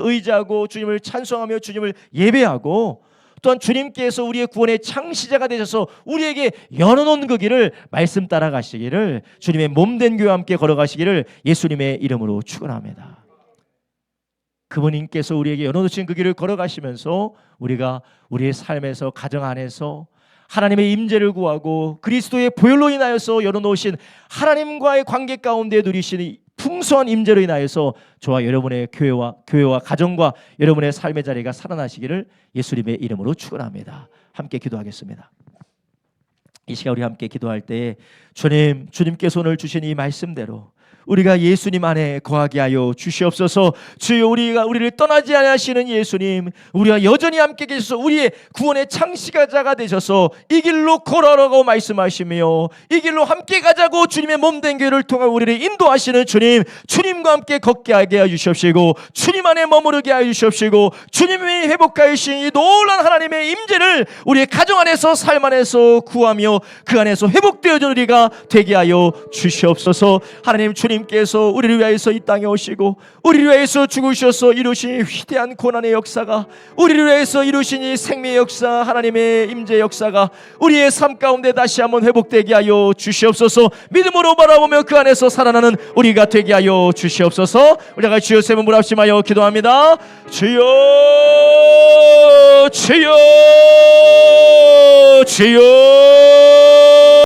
의지하고 주님을 찬송하며 주님을 예배하고 또한 주님께서 우리의 구원의 창시자가 되셔서 우리에게 열어놓은 그 길을 말씀 따라가시기를, 주님의 몸된 교회와 함께 걸어가시기를 예수님의 이름으로 축원합니다. 그분님께서 우리에게 열어놓으신 그 길을 걸어가시면서 우리가 우리의 삶에서, 가정 안에서 하나님의 임재를 구하고 그리스도의 보혈로 인하여서 열어놓으신 하나님과의 관계 가운데 누리시는 풍성한 임재로 인하여서 저와 여러분의 교회와 가정과 여러분의 삶의 자리가 살아나시기를 예수님의 이름으로 축원합니다. 함께 기도하겠습니다. 이 시간 우리 함께 기도할 때 주님께서 오늘 주신 이 말씀대로 우리가 예수님 안에 거하게 하여 주시옵소서. 주여, 우리를 떠나지 않으시는 예수님, 우리와 여전히 함께 계셔서 우리의 구원의 창시자가 되셔서 이 길로 걸어라고 말씀하시며 이 길로 함께 가자고 주님의 몸된 교회를 통해 우리를 인도하시는 주님과 함께 걷게 하게 하여 주시옵시고 주님 안에 머무르게 하여 주시옵시고 주님이 회복하여 주신 이 놀라운 하나님의 임재를 우리의 가정 안에서, 삶 안에서 구하며 그 안에서 회복되어진 우리가 되게 하여 주시옵소서. 하나님, 주님께서 우리를 위하여서 이 땅에 오시고 우리를 위하여서 죽으셔서 이루신 위대한 고난의 역사가, 우리를 위하여서 이루신 이 생명의 역사, 하나님의 임재 역사가 우리의 삶 가운데 다시 한번 회복되게 하여 주시옵소서. 믿음으로 바라보며 그 안에서 살아나는 우리가 되게 하여 주시옵소서. 우리가 주여 세 번 불합심하여 기도합니다. 주여, 주여, 주여.